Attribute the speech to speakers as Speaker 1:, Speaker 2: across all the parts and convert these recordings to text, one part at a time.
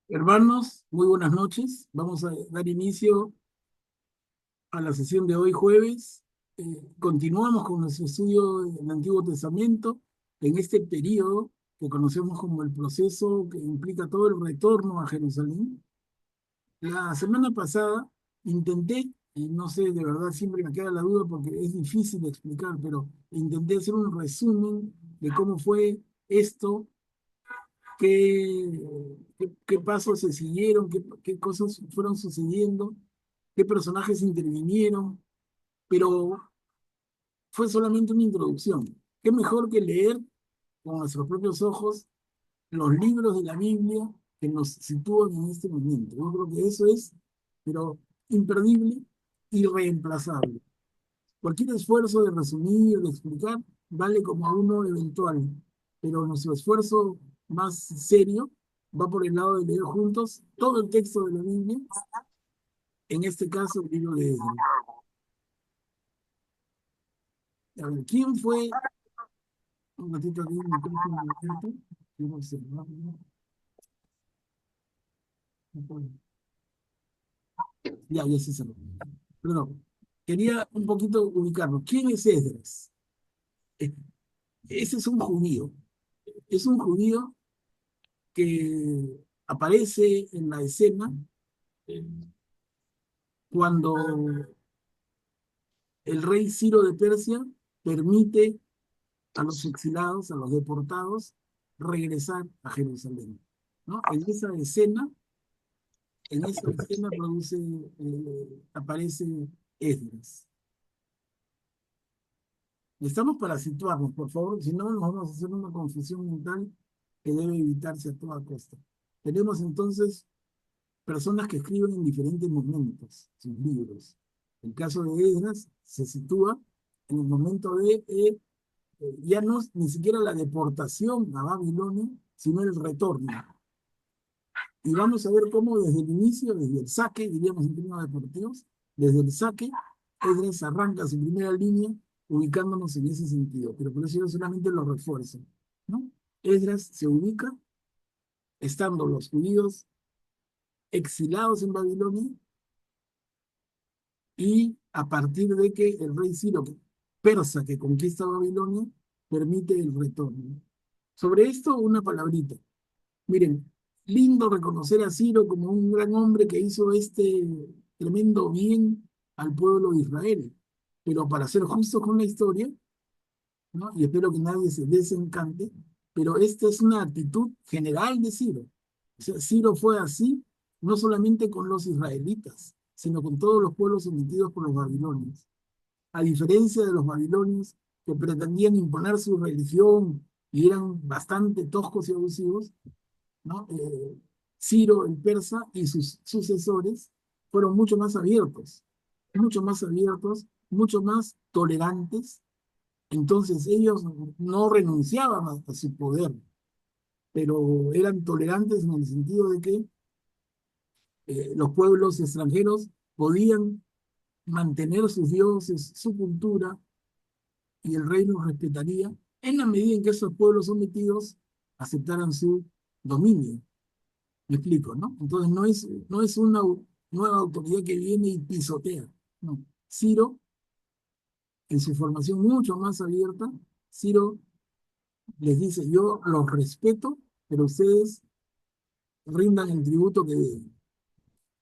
Speaker 1: Hermanos, muy buenas noches. Vamos a dar inicio a la sesión de hoy jueves. Continuamos con nuestro estudio del Antiguo Testamento en este periodo que conocemos como el proceso que implica todo el retorno a Jerusalén. La semana pasada intenté, y no sé, de verdad siempre me queda la duda porque es difícil de explicar, pero intenté hacer un resumen de cómo fue esto, qué pasos se siguieron, qué cosas fueron sucediendo, qué personajes intervinieron, pero fue solamente una introducción. Qué mejor que leer con nuestros propios ojos los libros de la Biblia que nos sitúan en este momento. Yo creo que eso es, pero imperdible, irreemplazable. Cualquier esfuerzo de resumir, de explicar, vale como uno eventual, pero nuestro esfuerzo más serio va por el lado de leer juntos todo el texto de la Biblia, en este caso el libro de Esdras. A ver, ¿quién fue? Un ratito aquí, el micrófono abierto. Quiero observar, ¿no? Ya se cerró. Perdón. Quería un poquito ubicarlo. ¿Quién es Esdras? Eh, Ese es un judío. Es un judío que aparece en la escena eh, cuando el rey Ciro de Persia permite a los exilados, a los deportados, regresar a Jerusalén. ¿No? En esa escena aparece Esdras. Estamos para situarnos, por favor, si no nos vamos a hacer una confusión mental que debe evitarse a toda costa. Tenemos entonces personas que escriben en diferentes momentos sus libros. El caso de Esdras se sitúa en el momento ya no ni siquiera la deportación a Babilonia, sino el retorno. Y vamos a ver cómo desde el inicio, desde el saque, diríamos en términos deportivos, desde el saque, Esdras arranca su primera línea ubicándonos en ese sentido. Pero por eso yo solamente lo refuerzo, ¿no? Esdras se ubica estando los judíos exilados en Babilonia y a partir de que el rey Ciro, persa que conquista Babilonia, permite el retorno. Sobre esto, una palabrita. Miren, lindo reconocer a Ciro como un gran hombre que hizo este tremendo bien al pueblo de Israel. Pero para ser justos con la historia, ¿no? Y espero que nadie se desencante, pero esta es una actitud general de Ciro. O sea, Ciro fue así, no solamente con los israelitas, sino con todos los pueblos sometidos por los babilonios. A diferencia de los babilonios que pretendían imponer su religión y eran bastante toscos y abusivos, ¿no? Ciro el persa y sus sucesores fueron mucho más abiertos, mucho más tolerantes. Entonces ellos no renunciaban a su poder, pero eran tolerantes en el sentido de que los pueblos extranjeros podían mantener sus dioses, su cultura, y el rey los respetaría en la medida en que esos pueblos sometidos aceptaran su dominio. Me explico, ¿no? Entonces no es una nueva autoridad que viene y pisotea. No. Ciro, en su formación mucho más abierta, Ciro les dice, yo los respeto, pero ustedes rindan el tributo que deben.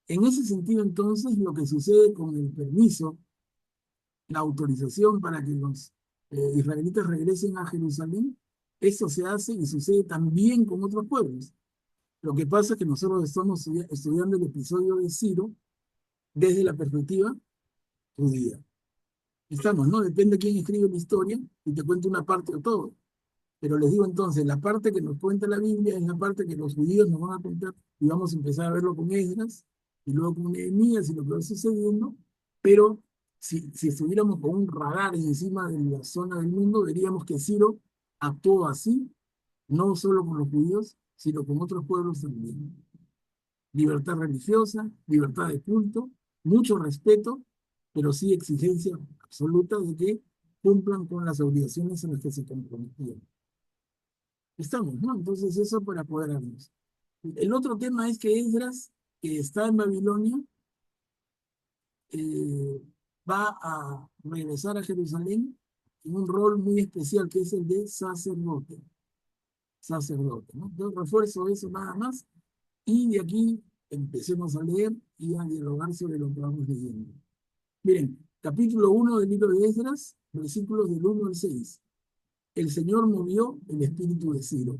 Speaker 1: En ese sentido, entonces, lo que sucede con el permiso, la autorización para que los israelitas regresen a Jerusalén, eso se hace y sucede también con otros pueblos. Lo que pasa es que nosotros estamos estudiando el episodio de Ciro desde la perspectiva judía. Estamos, ¿no? Depende de quién escribe la historia y te cuento una parte o todo. Pero les digo entonces, la parte que nos cuenta la Biblia es la parte que los judíos nos van a contar y vamos a empezar a verlo con Esdras y luego con Nehemías y lo que va sucediendo. Pero si estuviéramos con un radar encima de la zona del mundo, veríamos que Ciro actuó así, no solo con los judíos, sino con otros pueblos también. Libertad religiosa, libertad de culto, mucho respeto, pero sí exigencia absoluta de que cumplan con las obligaciones en las que se comprometían. Estamos, ¿no? Entonces eso para apoderarnos. El otro tema es que Esdras, que está en Babilonia, eh, va a regresar a Jerusalén en un rol muy especial que es el de sacerdote. Sacerdote, ¿no? Yo refuerzo eso nada más y de aquí empecemos a leer y a dialogar sobre lo que vamos leyendo. Miren, capítulo 1 del libro de Esdras, versículos del 1 al 6. El Señor movió el espíritu de Ciro.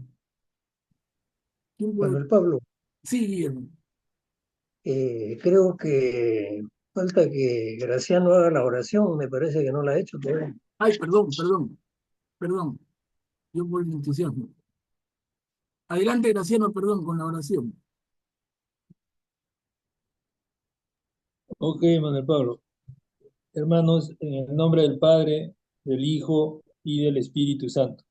Speaker 1: ¿Quién puede?
Speaker 2: Manuel Pablo,
Speaker 1: Sí, Guillermo.
Speaker 2: creo que falta que Graciano haga la oración, me parece que no la ha hecho todavía.
Speaker 1: Ay, perdón. Yo por el entusiasmo. Adelante, Graciano, perdón, con la oración.
Speaker 3: Ok, Manuel Pablo. Hermanos, en el nombre del Padre, del Hijo y del Espíritu Santo.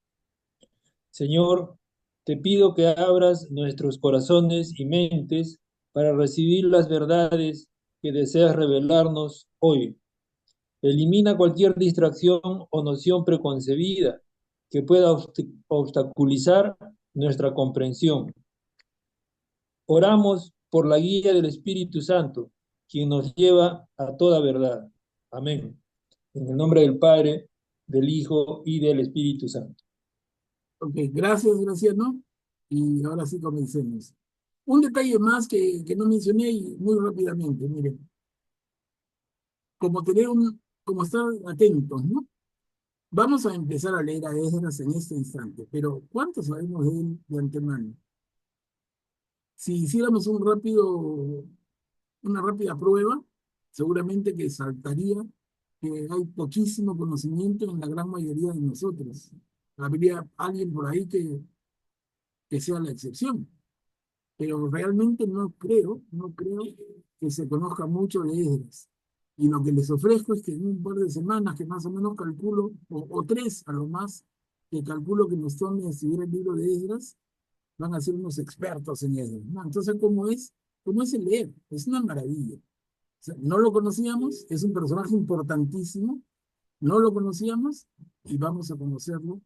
Speaker 3: Señor, te pido que abras nuestros corazones y mentes para recibir las verdades que deseas revelarnos hoy. Elimina cualquier distracción o noción preconcebida que pueda obstaculizar nuestra comprensión. Oramos por la guía del Espíritu Santo, quien nos lleva a toda verdad. Amén. En el nombre del Padre, del Hijo y del Espíritu Santo.
Speaker 1: Ok, gracias, Graciano. Y ahora sí comencemos. Un detalle más que no mencioné y muy rápidamente, miren, como estar atentos, ¿no? Vamos a empezar a leer a Esdras en este instante, pero ¿cuánto sabemos de él de antemano? Si hiciéramos una rápida prueba, seguramente que saltaría que hay poquísimo conocimiento en la gran mayoría de nosotros. Habría alguien por ahí que sea la excepción, pero realmente no creo que se conozca mucho de Esdras. Y lo que les ofrezco es que en un par de semanas, que más o menos calculo, o tres a lo más, que calculo que nos tome estudiar el libro de Esdras, van a ser unos expertos en Esdras, ¿no? Entonces, ¿cómo es el leer? Es una maravilla. O sea, no lo conocíamos, es un personaje importantísimo, no lo conocíamos y vamos a conocerlo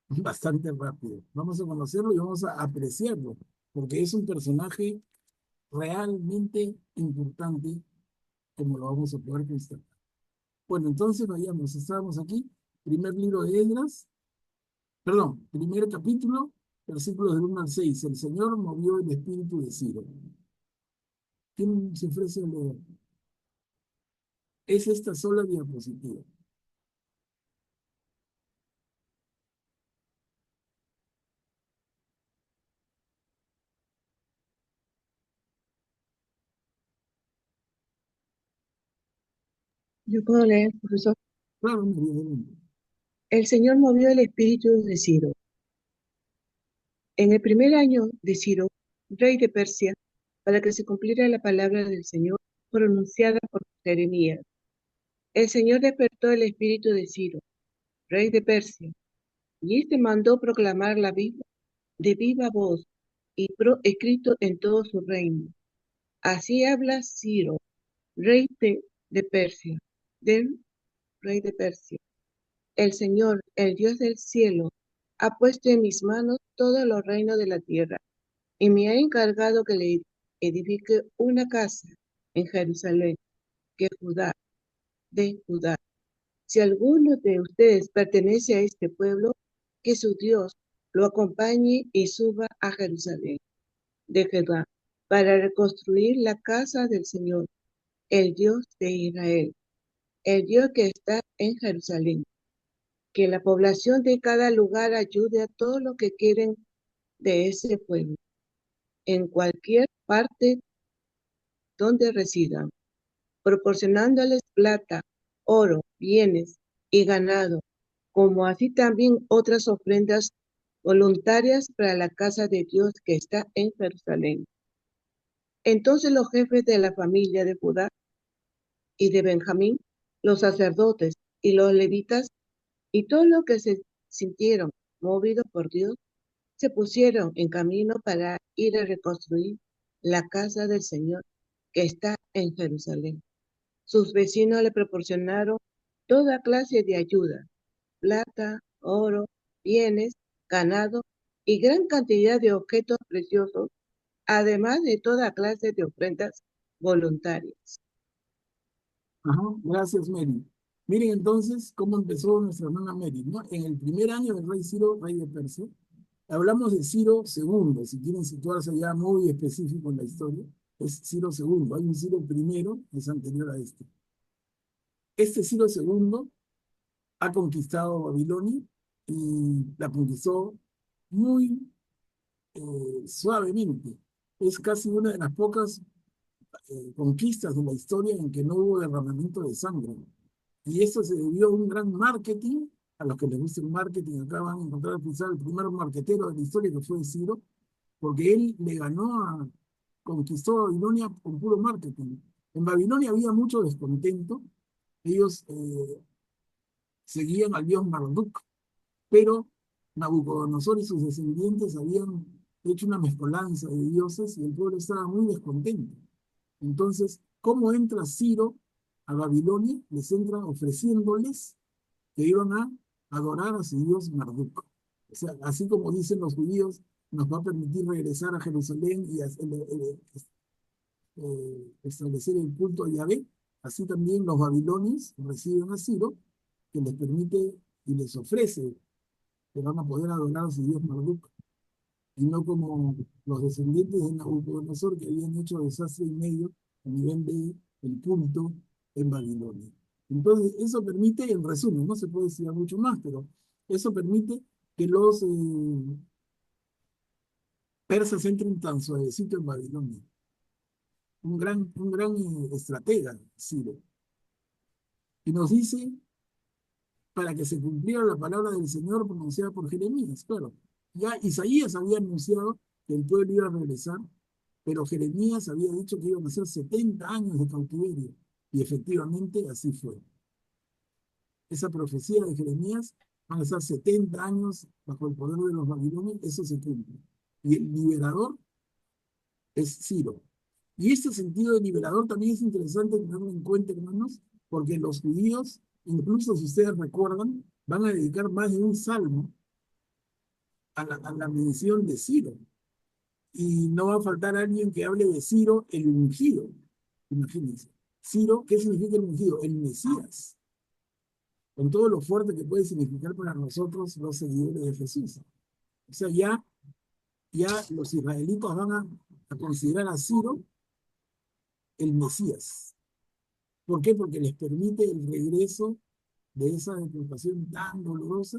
Speaker 1: bastante rápido. Vamos a conocerlo y vamos a apreciarlo, porque es un personaje realmente importante, como lo vamos a poder constatar. Bueno, entonces vayamos, estábamos aquí, primer libro de Esdras, perdón, primer capítulo, versículos del 1 al 6. El Señor movió el espíritu de Ciro. ¿Quién se ofrece a leer? Es esta sola diapositiva.
Speaker 4: Yo puedo leer, profesor.
Speaker 1: Claro, María, adelante.
Speaker 4: El Señor movió el espíritu de Ciro. En el primer año de Ciro, rey de Persia, para que se cumpliera la palabra del Señor pronunciada por Jeremías. El Señor despertó el espíritu de Ciro, rey de Persia, y éste mandó proclamar la Biblia de viva voz y escrito en todo su reino. Así habla Ciro, rey de Persia, del rey de Persia. El Señor, el Dios del cielo, ha puesto en mis manos todos los reinos de la tierra y me ha encargado que le edifique una casa en Jerusalén, de Judá. Si alguno de ustedes pertenece a este pueblo, que su Dios lo acompañe y suba a Jerusalén, de Judá, para reconstruir la casa del Señor, el Dios de Israel, el Dios que está en Jerusalén. Que la población de cada lugar ayude a todos los que quieren de ese pueblo, en cualquier parte donde residan, proporcionándoles plata, oro, bienes y ganado, como así también otras ofrendas voluntarias para la casa de Dios que está en Jerusalén. Entonces los jefes de la familia de Judá y de Benjamín, los sacerdotes y los levitas, y todos los que se sintieron movidos por Dios, se pusieron en camino para ir a reconstruir la casa del Señor que está en Jerusalén. Sus vecinos le proporcionaron toda clase de ayuda: plata, oro, bienes, ganado y gran cantidad de objetos preciosos además de toda clase de ofrendas voluntarias.
Speaker 1: Ajá, gracias, Mary. Miren entonces cómo empezó nuestra hermana Mary, ¿no? En el primer año del rey Ciro, rey de Persia, hablamos de Ciro II, si quieren situarse ya muy específico en la historia, es Ciro II. Hay un Ciro primero, que es anterior a este. Este Ciro II ha conquistado Babilonia y la conquistó muy suavemente. Es casi una de las pocas conquistas de la historia en que no hubo derramamiento de sangre. Y esto se debió a un gran marketing. A los que les gusta el marketing, acá van a encontrar quizá el primer marquetero de la historia, que fue Ciro, porque él le ganó conquistó Babilonia con puro marketing. En Babilonia había mucho descontento. Ellos seguían al dios Marduk, pero Nabucodonosor y sus descendientes habían hecho una mezcolanza de dioses y el pueblo estaba muy descontento. Entonces, ¿cómo entra Ciro a Babilonia? Les entra ofreciéndoles que iban a adorar a su dios Marduk. O sea, así como dicen los judíos, nos va a permitir regresar a Jerusalén y establecer el culto a Yahvé. Así también los babilonios reciben a Ciro, que les permite y les ofrece que van a poder adorar a su dios Marduk, y no como los descendientes de Nabucodonosor, que habían hecho desastre y medio a nivel de el culto en Babilonia. Entonces, eso permite, en resumen, no se puede decir mucho más, pero eso permite que los persas entren tan suavecito en Babilonia. Un gran estratega, Ciro. Y nos dice, para que se cumpliera la palabra del Señor pronunciada por Jeremías. Claro, ya Isaías había anunciado que el pueblo iba a regresar, pero Jeremías había dicho que iban a ser 70 años de cautiverio, y efectivamente así fue. Esa profecía de Jeremías, van a ser 70 años bajo el poder de los babilonios, eso se cumple. Y el liberador es Ciro. Y este sentido de liberador también es interesante tenerlo en cuenta, hermanos, porque los judíos, incluso si ustedes recuerdan, van a dedicar más de un salmo a la mención de Ciro. Y no va a faltar alguien que hable de Ciro el ungido. Imagínense. Ciro, ¿qué significa el ungido? El Mesías. Con todo lo fuerte que puede significar para nosotros los seguidores de Jesús. O sea, ya los israelitas van a considerar a Ciro el Mesías. ¿Por qué? Porque les permite el regreso de esa deportación tan dolorosa,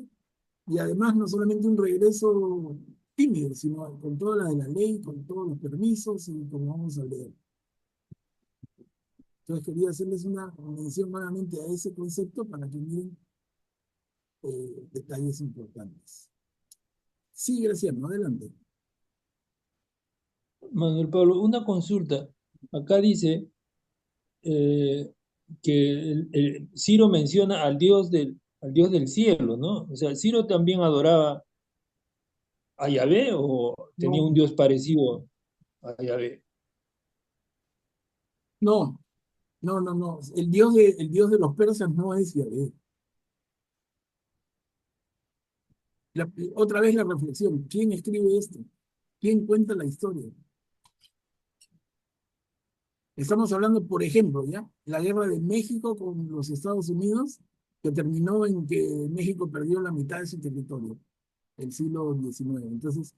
Speaker 1: y además no solamente un regreso tímido, sino con toda la de la ley, con todos los permisos y como vamos a leer. Entonces quería hacerles una mención nuevamente a ese concepto para que miren detalles importantes. Sí, Graciano, adelante.
Speaker 3: Manuel Pablo, una consulta. Acá dice eh, que Ciro menciona al Dios del cielo, ¿no? O sea, ¿Ciro también adoraba a Yahvé o tenía un
Speaker 1: No,
Speaker 3: Dios parecido a Yahvé?
Speaker 1: no, no. El dios de los persas no es Yahvé. Otra vez la reflexión. ¿Quién escribe esto? ¿Quién cuenta la historia? Estamos hablando, por ejemplo, ¿ya? La guerra de México con los Estados Unidos, que terminó en que México perdió la mitad de su territorio, el siglo XIX. Entonces,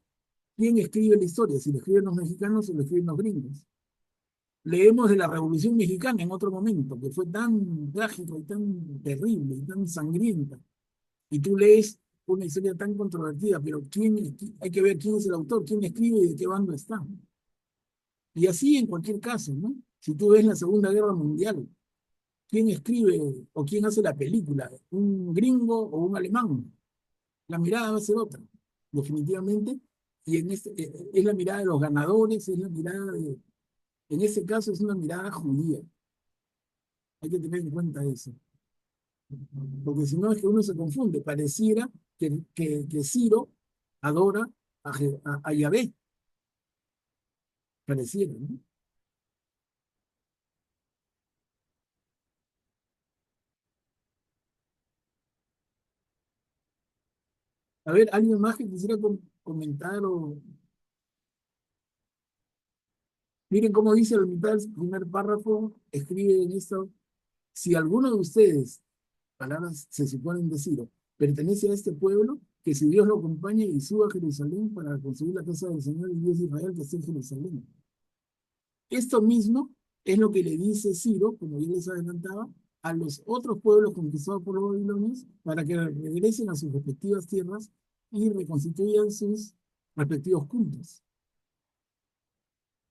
Speaker 1: ¿quién escribe la historia? ¿Si lo escriben los mexicanos o lo escriben los gringos? Leemos de la Revolución Mexicana en otro momento, que fue tan trágica y tan terrible y tan sangrienta. Y tú lees una historia tan controvertida, pero hay que ver quién es el autor, quién escribe y de qué bando está. Y así en cualquier caso, ¿no? Si tú ves la Segunda Guerra Mundial, ¿quién escribe o quién hace la película? ¿Un gringo o un alemán? La mirada va a ser otra, definitivamente. Y es la mirada de los ganadores, es la mirada en ese caso es una mirada judía. Hay que tener en cuenta eso. Porque si no es que uno se confunde. Pareciera que Ciro adora a Yahvé. Pareciera, ¿no? A ver, ¿alguien más que quisiera comentar o Miren cómo dice la mitad del primer párrafo, escribe en esto, si alguno de ustedes, palabras se suponen decir, pertenece a este pueblo, que si Dios lo acompañe y suba a Jerusalén para construir la casa del Señor, el Dios de Israel, que está en Jerusalén. Esto mismo es lo que le dice Ciro, como yo les adelantaba, a los otros pueblos conquistados por los babilonios para que regresen a sus respectivas tierras y reconstituyan sus respectivos cultos.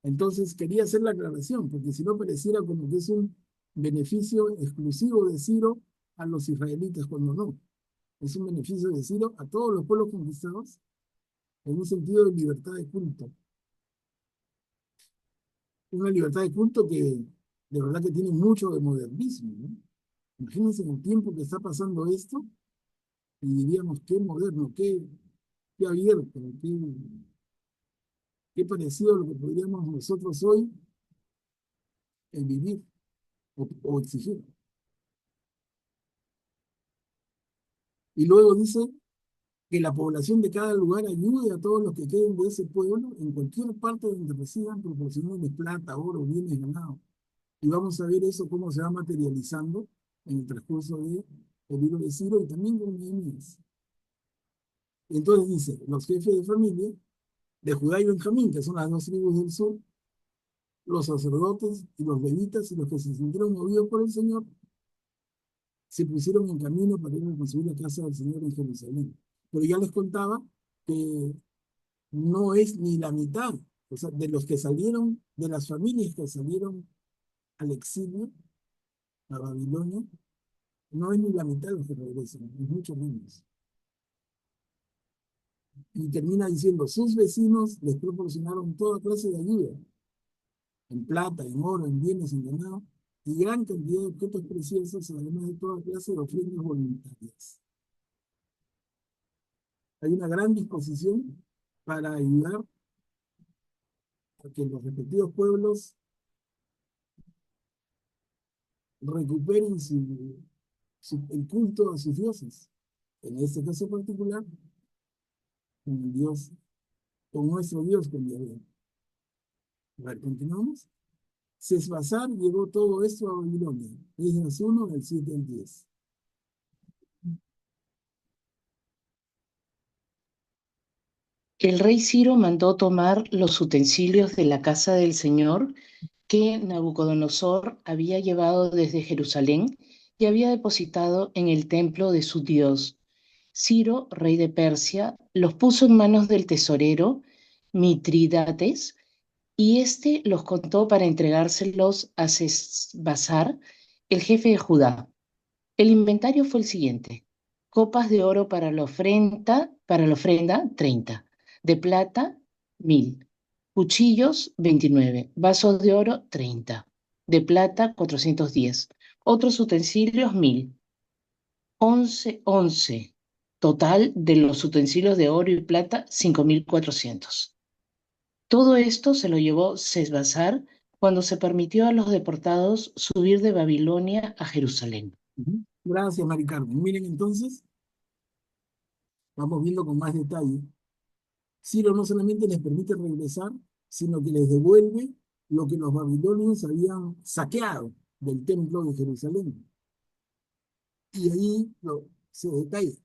Speaker 1: Entonces quería hacer la aclaración, porque si no pareciera como que es un beneficio exclusivo de Ciro a los israelitas, cuando no. Es un beneficio de Ciro a todos los pueblos conquistados en un sentido de libertad de culto. Una libertad de culto que de verdad que tiene mucho de modernismo, ¿no? Imagínense en el tiempo que está pasando esto y diríamos qué moderno, qué abierto, qué parecido a lo que podríamos nosotros hoy vivir o exigir. Y luego dice que la población de cada lugar ayude a todos los que queden de ese pueblo en cualquier parte donde residan, proporcionándoles plata, oro, bienes, ganado. Y vamos a ver eso cómo se va materializando en el transcurso del libro de Ciro y también con Nehemías. Entonces dice, los jefes de familia de Judá y Benjamín, que son las dos tribus del sur, los sacerdotes y los levitas y los que se sintieron movidos por el Señor, se pusieron en camino para ir a construir la casa del Señor en Jerusalén. Pero ya les contaba que no es ni la mitad, o sea, de los que salieron, de las familias que salieron al exilio, a Babilonia, no es ni la mitad de los que regresan, es mucho menos. Y termina diciendo, sus vecinos les proporcionaron toda clase de ayuda, en plata, en oro, en bienes, en ganado, y gran cantidad de objetos preciosos, además de toda clase de ofrendas voluntarias. Hay una gran disposición para ayudar a que los respectivos pueblos recuperen el culto a sus dioses. En este caso particular, con el Dios, con nuestro Dios, con Yahvé. A ver, continuamos. Sesbazar llevó todo esto a Babilonia, Esdras 1, del 7 al 10.
Speaker 5: El rey Ciro mandó tomar los utensilios de la casa del Señor que Nabucodonosor había llevado desde Jerusalén y había depositado en el templo de su Dios. Ciro, rey de Persia, los puso en manos del tesorero Mitridates y éste los contó para entregárselos a Sesbazar, el jefe de Judá. El inventario fue el siguiente: copas de oro para la ofrenda 30, de plata 1000, cuchillos 29, vasos de oro 30, de plata 410, otros utensilios 1000, 11, total de los utensilios de oro y plata 5400. Todo esto se lo llevó Sesbazar cuando se permitió a los deportados subir de Babilonia a Jerusalén.
Speaker 1: Gracias, Mari Carmen. Miren entonces, vamos viendo con más detalle. Ciro no solamente les permite regresar, sino que les devuelve lo que los babilonios habían saqueado del templo de Jerusalén. Y ahí se detalla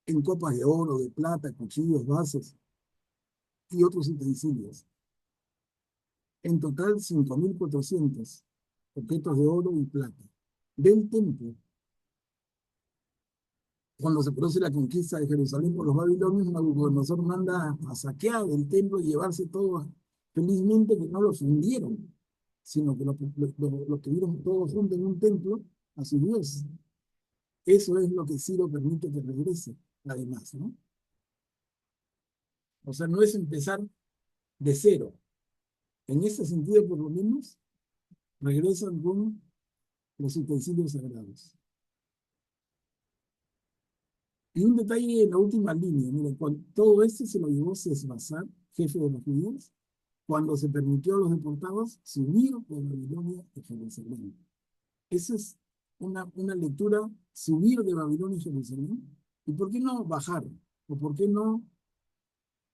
Speaker 1: en copas de oro, de plata, cuchillos, vasos y otros utensilios. En total, 5400 objetos de oro y plata del templo. Cuando se produce la conquista de Jerusalén por los babilonios, Nabucodonosor manda a saquear el templo y llevarse todo. Felizmente que no lo fundieron, sino que lo tuvieron todos juntos en un templo a su Dios. Eso es lo que Ciro permite que regrese, además, ¿no? O sea, no es empezar de cero. En ese sentido, por lo menos, regresan con los utensilios sagrados. Y un detalle en la última línea, miren, todo esto se lo llevó Sesbazar, jefe de los judíos, cuando se permitió a los deportados subir de Babilonia a Jerusalén. Esa es una lectura, subir de Babilonia a Jerusalén. ¿Y por qué no bajar? ¿O por qué no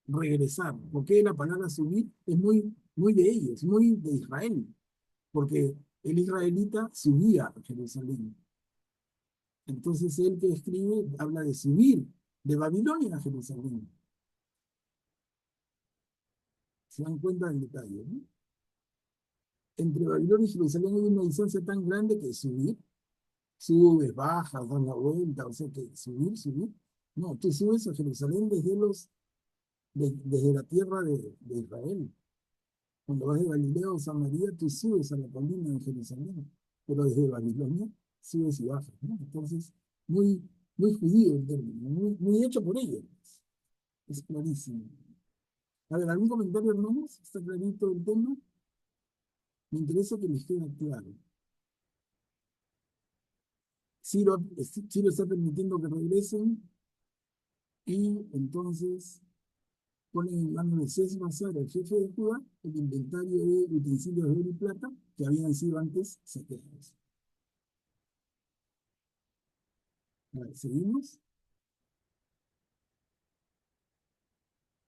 Speaker 1: regresar? Porque la palabra subir es muy muy de ellos, muy de Israel, porque el israelita subía a Jerusalén. Entonces él que escribe habla de subir de Babilonia a Jerusalén. Se dan cuenta del detalle, ¿no? Entre Babilonia y Jerusalén hay una distancia tan grande que subir, subes, bajas, das la vuelta, o sea que subir. No, tú subes a Jerusalén desde la tierra de Israel. Cuando vas de Galilea o Samaria, tú subes a la colina de Jerusalén, pero desde Babilonia subes y bajas, ¿no? Entonces, muy, muy judío el término, muy hecho por ellos. Es clarísimo. A ver, ¿algún comentario, hermanos? ¿Está clarito el tema? Me interesa que les quede claro. Ciro está permitiendo que regresen y entonces ponen en manos de Sesbazar, el jefe de Judá, el inventario de utensilios de oro y plata que habían sido antes saqueados. A ver, seguimos.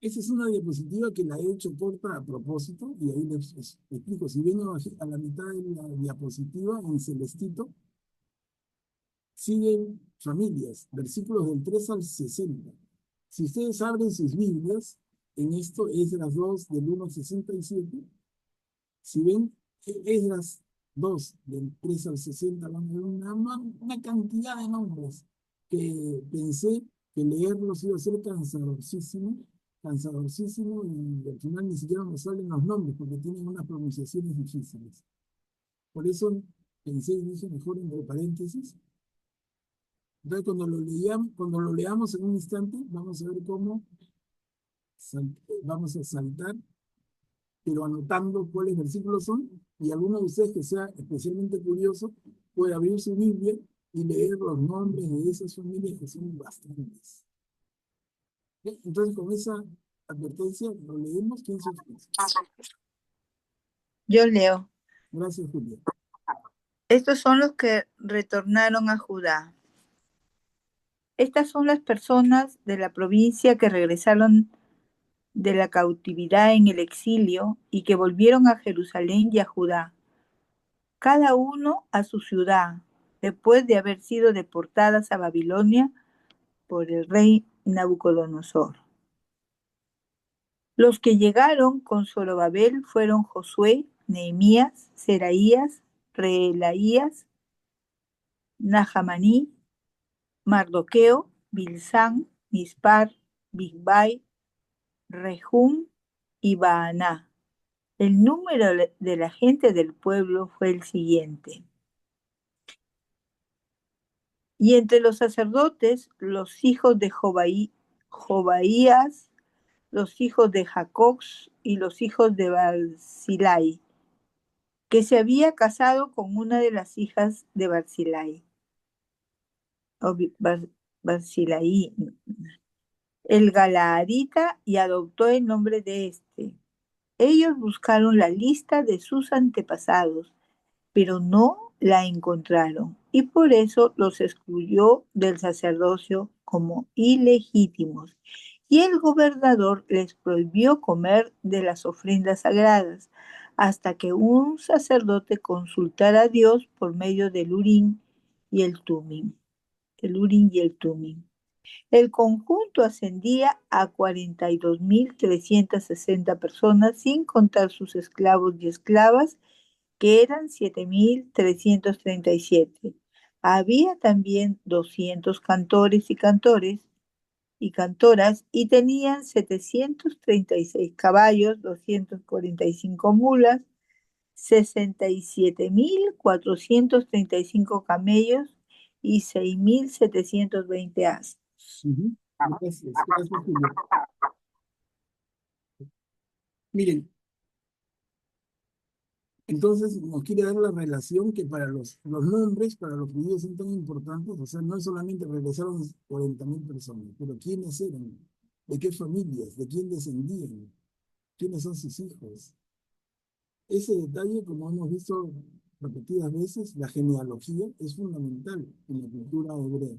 Speaker 1: Esa es una diapositiva que la he hecho corta a propósito y ahí les explico. Si ven a la mitad de la diapositiva, en celestito, siguen familias, versículos del 3 al 60. Si ustedes abren sus Biblias, en esto Esdras 2 del 1 al 67, si ven Esdras 2 del 3 al 60, van a ver una cantidad de nombres que pensé que leerlos iba a ser cansadorcísimo y al final ni siquiera nos salen los nombres porque tienen unas pronunciaciones difíciles. Por eso pensé y dije mejor entre paréntesis. Entonces, cuando lo leamos en un instante, vamos a ver cómo vamos a saltar, pero anotando cuáles versículos son, y alguno de ustedes que sea especialmente curioso puede abrir su Biblia y leer los nombres de esas familias que son bastantes. ¿Bien? Entonces, con esa advertencia, lo leemos. ¿Quién se expresa?
Speaker 6: Yo leo.
Speaker 1: Gracias, Julia.
Speaker 6: Estos son los que retornaron a Judá. Estas son las personas de la provincia que regresaron de la cautividad en el exilio y que volvieron a Jerusalén y a Judá, cada uno a su ciudad, después de haber sido deportadas a Babilonia por el rey Nabucodonosor. Los que llegaron con Zorobabel fueron Josué, Nehemías, Seraías, Reelaías, Nahamaní, Mardoqueo, Bilsán, Mispar, Bigvai, Rehum y Baaná. El número de la gente del pueblo fue el siguiente. Y entre los sacerdotes, los hijos de Jobaías, los hijos de Jacox y los hijos de Barzilai, que se había casado con una de las hijas de Barzilai, o Barzilai, el Galaadita, y adoptó el nombre de este. Ellos buscaron la lista de sus antepasados, pero no la encontraron, y por eso los excluyó del sacerdocio como ilegítimos. Y el gobernador les prohibió comer de las ofrendas sagradas, hasta que un sacerdote consultara a Dios por medio del Urim y el Tumim. El Urim y el Tumim. El conjunto ascendía a 42.360 personas, sin contar sus esclavos y esclavas, que eran 7.337. Había también 200 cantores y cantoras, y tenían 736 caballos, 245 mulas, 67.435 camellos y 6.720 asnos.
Speaker 1: Gracias, Julia. Miren, entonces nos quiere dar la relación que para los nombres, para los judíos son tan importantes, o sea, no es solamente regresaron 40.000 personas, pero ¿quiénes eran? ¿De qué familias? ¿De quién descendían? ¿Quiénes son sus hijos? Ese detalle, como hemos visto repetidas veces, la genealogía es fundamental en la cultura hebrea.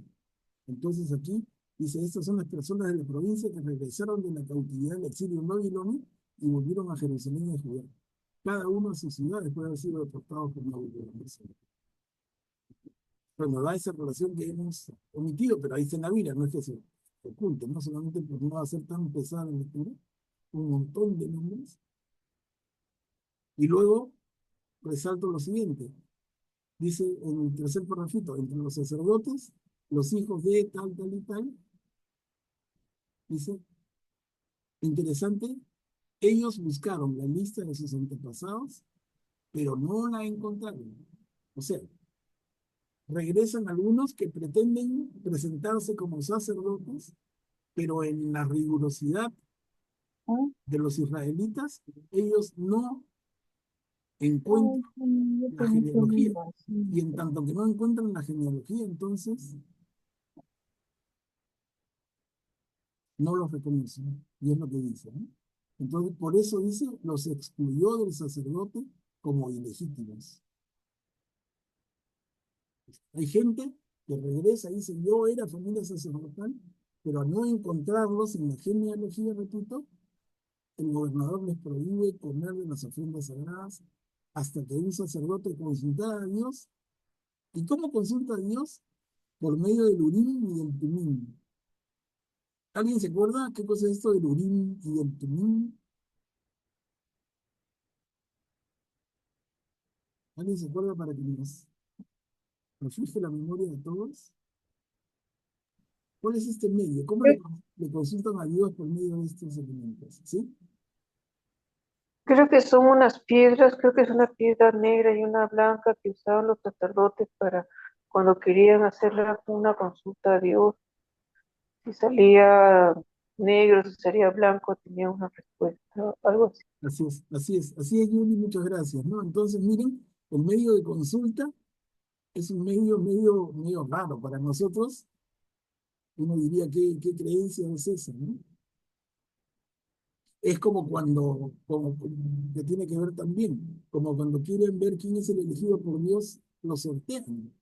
Speaker 1: Entonces aquí dice, estas son las personas de la provincia que regresaron de la cautividad del exilio en Babilonia y volvieron a Jerusalén y a Judá. cada uno a su ciudad después de haber sido deportados por Nabucodonosor. Bueno, da esa relación que hemos omitido, pero ahí está en la Biblia, no es que se oculte, no solamente por no hacer tan pesada la lectura, un montón de nombres. Y luego resalto lo siguiente, dice en el tercer párrafo, entre los sacerdotes, los hijos de tal, tal y tal, dice, interesante, ellos buscaron la lista de sus antepasados, pero no la encontraron. O sea, regresan algunos que pretenden presentarse como sacerdotes, pero en la rigurosidad de los israelitas, ellos no encuentran la genealogía. Y en tanto que no encuentran la genealogía, entonces no los reconocen. Y es lo que dice, ¿no? Entonces, por eso dice, los excluyó del sacerdote como ilegítimos. Hay gente que regresa y dice, yo era familia sacerdotal, pero al no encontrarlos en la genealogía, repito, el gobernador les prohíbe comer de las ofrendas sagradas hasta que un sacerdote consultara a Dios. ¿Y cómo consulta a Dios? Por medio del Urim y del Tumim. ¿Alguien se acuerda qué cosa es esto del Urim y del Tumim? ¿Alguien se acuerda para que nos refresque la memoria de todos? ¿Cuál es este medio? ¿Cómo le consultan a Dios por medio de estos elementos? ¿Sí?
Speaker 7: Creo que son unas piedras, creo que es una piedra negra y una blanca que usaban los sacerdotes para cuando querían hacerle una consulta a Dios. Si salía negro, si salía blanco, tenía una respuesta, algo así.
Speaker 1: Así es, así es, así es, Yuli, muchas gracias, ¿no? Entonces, miren, el medio de consulta es un medio raro para nosotros. Uno diría, ¿qué creencia es esa, no? Es como que tiene que ver también, como cuando quieren ver quién es el elegido por Dios, lo sortean.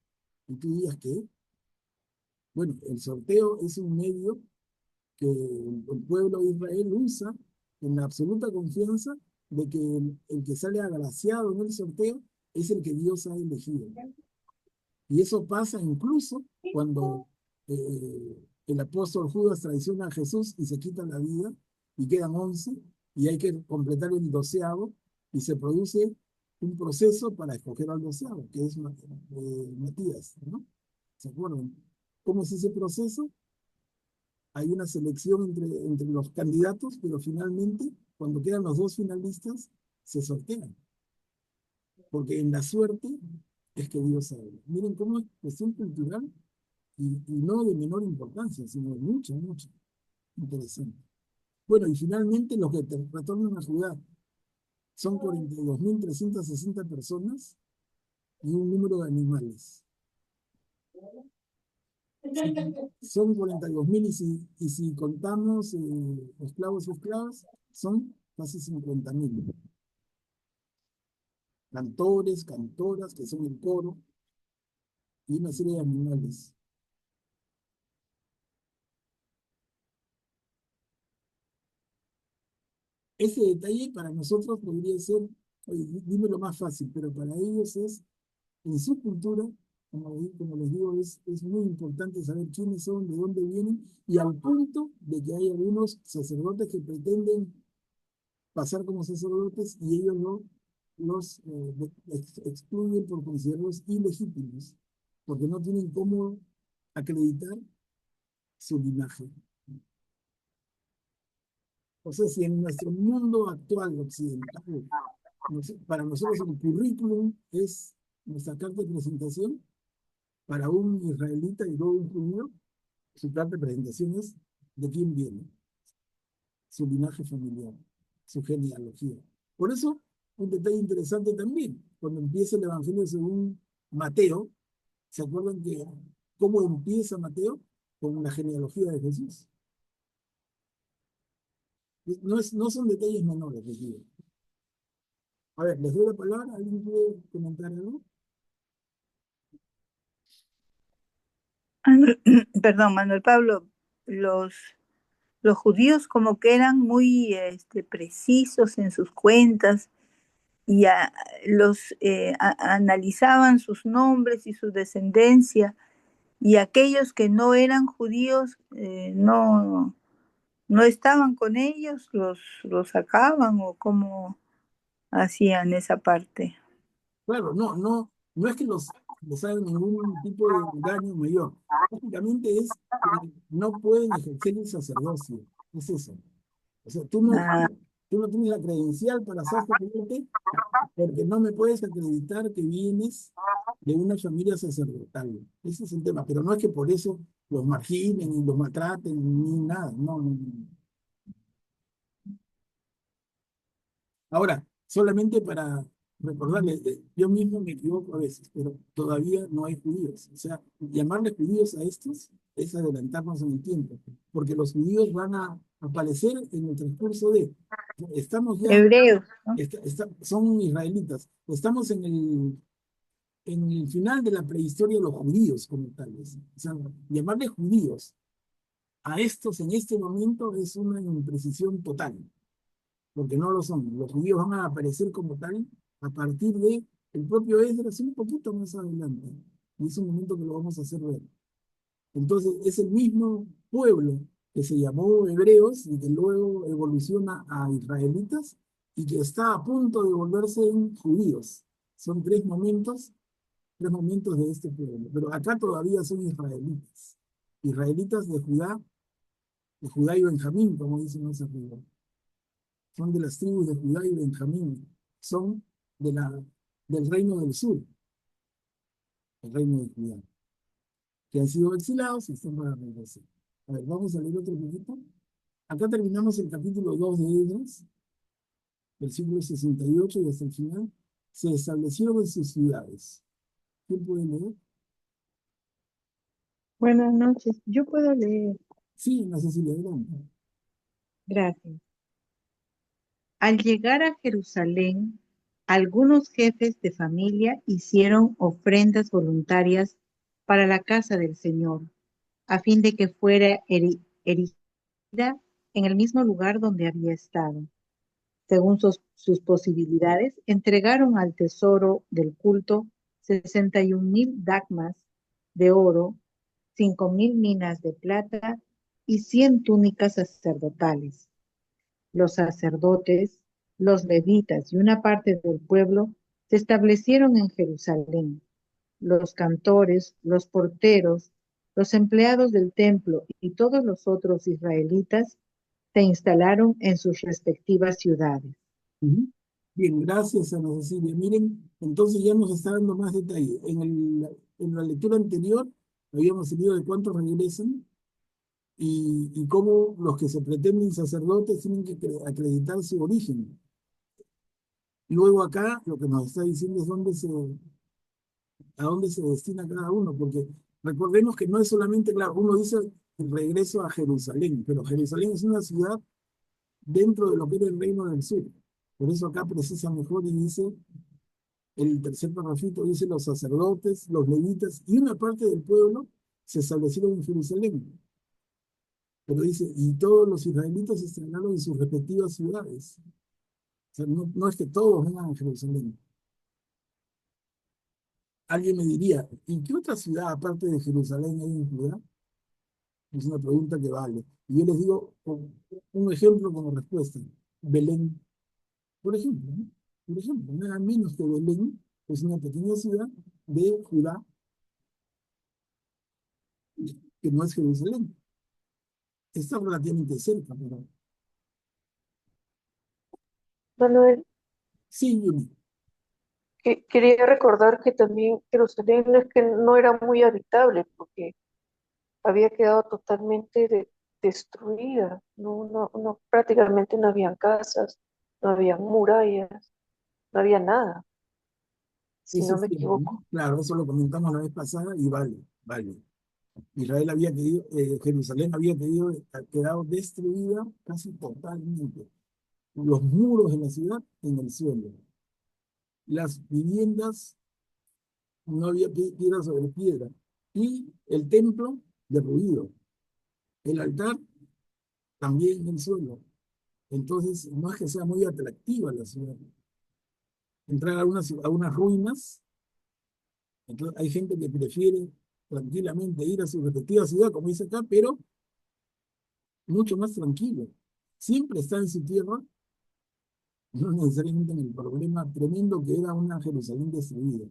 Speaker 1: Y tú dirías que, bueno, el sorteo es un medio que el pueblo de Israel usa en la absoluta confianza de que el que sale agraciado en el sorteo es el que Dios ha elegido. Y eso pasa incluso cuando el apóstol Judas traiciona a Jesús y se quita la vida y quedan 11 y hay que completar el 12º y se produce un proceso para escoger al 12º, que es Matías, ¿no? ¿Se acuerdan? ¿Cómo es ese proceso? Hay una selección entre los candidatos, pero finalmente, cuando quedan los dos finalistas, se sortean. Porque en la suerte es que Dios sabe. Miren cómo es cuestión cultural y no de menor importancia, sino de mucha, mucha. Interesante. Bueno, y finalmente los que retornan a Judá son 42.360 personas y un número de animales. Son 42.000 y si contamos esclavos y esclavas, son casi 50.000. Cantores, cantoras, que son el coro, y una serie de animales. Ese detalle para nosotros podría ser, oye, dime lo más fácil, pero para ellos es, en su cultura, como les digo, es muy importante saber quiénes son, de dónde vienen, y al punto de que hay algunos sacerdotes que pretenden pasar como sacerdotes y ellos no los excluyen por considerarlos ilegítimos, porque no tienen cómo acreditar su linaje. O sea, si en nuestro mundo actual occidental, para nosotros el currículum es nuestra carta de presentación, para un israelita y luego un judío, su carta de presentación es de quién viene, su linaje familiar, su genealogía. Por eso, un detalle interesante también, cuando empieza el Evangelio según Mateo, ¿se acuerdan que cómo empieza Mateo? Con la genealogía de Jesús. No son detalles menores, les digo. A ver, les doy la palabra, ¿alguien quiere comentar algo?
Speaker 6: Perdón, Manuel Pablo, los, judíos como que eran muy precisos en sus cuentas y analizaban sus nombres y su descendencia, y aquellos que no eran judíos no estaban con ellos, los sacaban o cómo hacían esa parte.
Speaker 1: Claro, no es que los hagan ningún tipo de daño mayor. Básicamente es que no pueden ejercer el sacerdocio. Es eso. O sea,
Speaker 6: Ah,
Speaker 1: tú no tienes la credencial para sacerdote porque no me puedes acreditar que vienes de una familia sacerdotal. Ese es el tema. Pero no es que por eso los marginen y los maltraten ni nada. No, no, no. Ahora, solamente para recordarles, yo mismo me equivoco a veces, pero todavía no hay judíos. O sea, llamarles judíos a estos es adelantarnos en el tiempo, porque los judíos van a aparecer en el transcurso de, estamos ya,
Speaker 6: hebreos, ¿no?
Speaker 1: son israelitas, estamos en el final de la prehistoria de los judíos como tales. O sea, llamarles judíos a estos en este momento es una imprecisión total porque no lo son. Los judíos van a aparecer como tal a partir de el propio Esdras un poquito más adelante. Y es un momento que lo vamos a hacer ver. Entonces, es el mismo pueblo que se llamó hebreos y que luego evoluciona a israelitas y que está a punto de volverse en judíos. Son tres momentos de este pueblo. Pero acá todavía son israelitas. Israelitas de Judá y Benjamín, como dicen los arriba, son de las tribus de Judá y Benjamín, son del reino del sur, el reino de Judá, que han sido exilados y están para regresar. A ver, vamos a leer otro poquito. Acá terminamos el capítulo 2 de Esdras, versículo 68 y hasta el final. Se establecieron en sus ciudades. ¿Quién puede leer?
Speaker 4: Buenas noches. Yo puedo leer.
Speaker 1: Sí, Ana Cecilia, adelante.
Speaker 4: Gracias. Al llegar a Jerusalén, algunos jefes de familia hicieron ofrendas voluntarias para la casa del Señor, a fin de que fuera erigida en el mismo lugar donde había estado. Según sus posibilidades, entregaron al tesoro del culto 61,000 dracmas de oro, 5,000 minas de plata y 100 túnicas sacerdotales. Los sacerdotes, los levitas y una parte del pueblo se establecieron en Jerusalén. Los cantores, los porteros, los empleados del templo y todos los otros israelitas se instalaron en sus respectivas ciudades.
Speaker 1: Ujú. Bien, gracias, Ana Cecilia. Miren, entonces ya nos está dando más detalle. En la lectura anterior habíamos tenido de cuántos regresan y cómo los que se pretenden sacerdotes tienen que acreditar su origen. Luego acá lo que nos está diciendo es a dónde se destina cada uno, porque recordemos que no es solamente, claro, uno dice el regreso a Jerusalén, pero Jerusalén es una ciudad dentro de lo que era el reino del sur. Por eso acá precisa mejor y dice, el tercer parrafito dice los sacerdotes, los levitas y una parte del pueblo se establecieron en Jerusalén. Pero dice, y todos los israelitas se estrenaron en sus respectivas ciudades. O sea, no es que todos vengan a Jerusalén. Alguien me diría, ¿y qué otra ciudad aparte de Jerusalén hay en Judá? Es una pregunta que vale. Y yo les digo un ejemplo como respuesta. Belén, por ejemplo, ¿no? Por ejemplo, nada menos que Belén es una pequeña ciudad de Judá que no es Jerusalén. Está relativamente cerca, pero
Speaker 7: Manuel,
Speaker 1: sí, Yuri.
Speaker 7: quería recordar que también Jerusalén no es que no era muy habitable porque había quedado totalmente destruida. Prácticamente no habían casas, no había murallas, no había nada, si
Speaker 1: Eso
Speaker 7: no
Speaker 1: es
Speaker 7: me
Speaker 1: cierto, ¿no?
Speaker 7: equivoco.
Speaker 1: Claro, eso lo comentamos la vez pasada y vale. Israel había querido, Jerusalén había quedado destruida casi totalmente. Los muros de la ciudad en el suelo. Las viviendas, no había piedra sobre piedra. Y el templo derruido. El altar también en el suelo. Entonces, no es que sea muy atractiva la ciudad. entrar a unas ruinas. Entonces, hay gente que prefiere tranquilamente ir a su respectiva ciudad, como dice acá, pero mucho más tranquilo. Siempre está en su tierra, no necesariamente en el problema tremendo que era una Jerusalén destruida.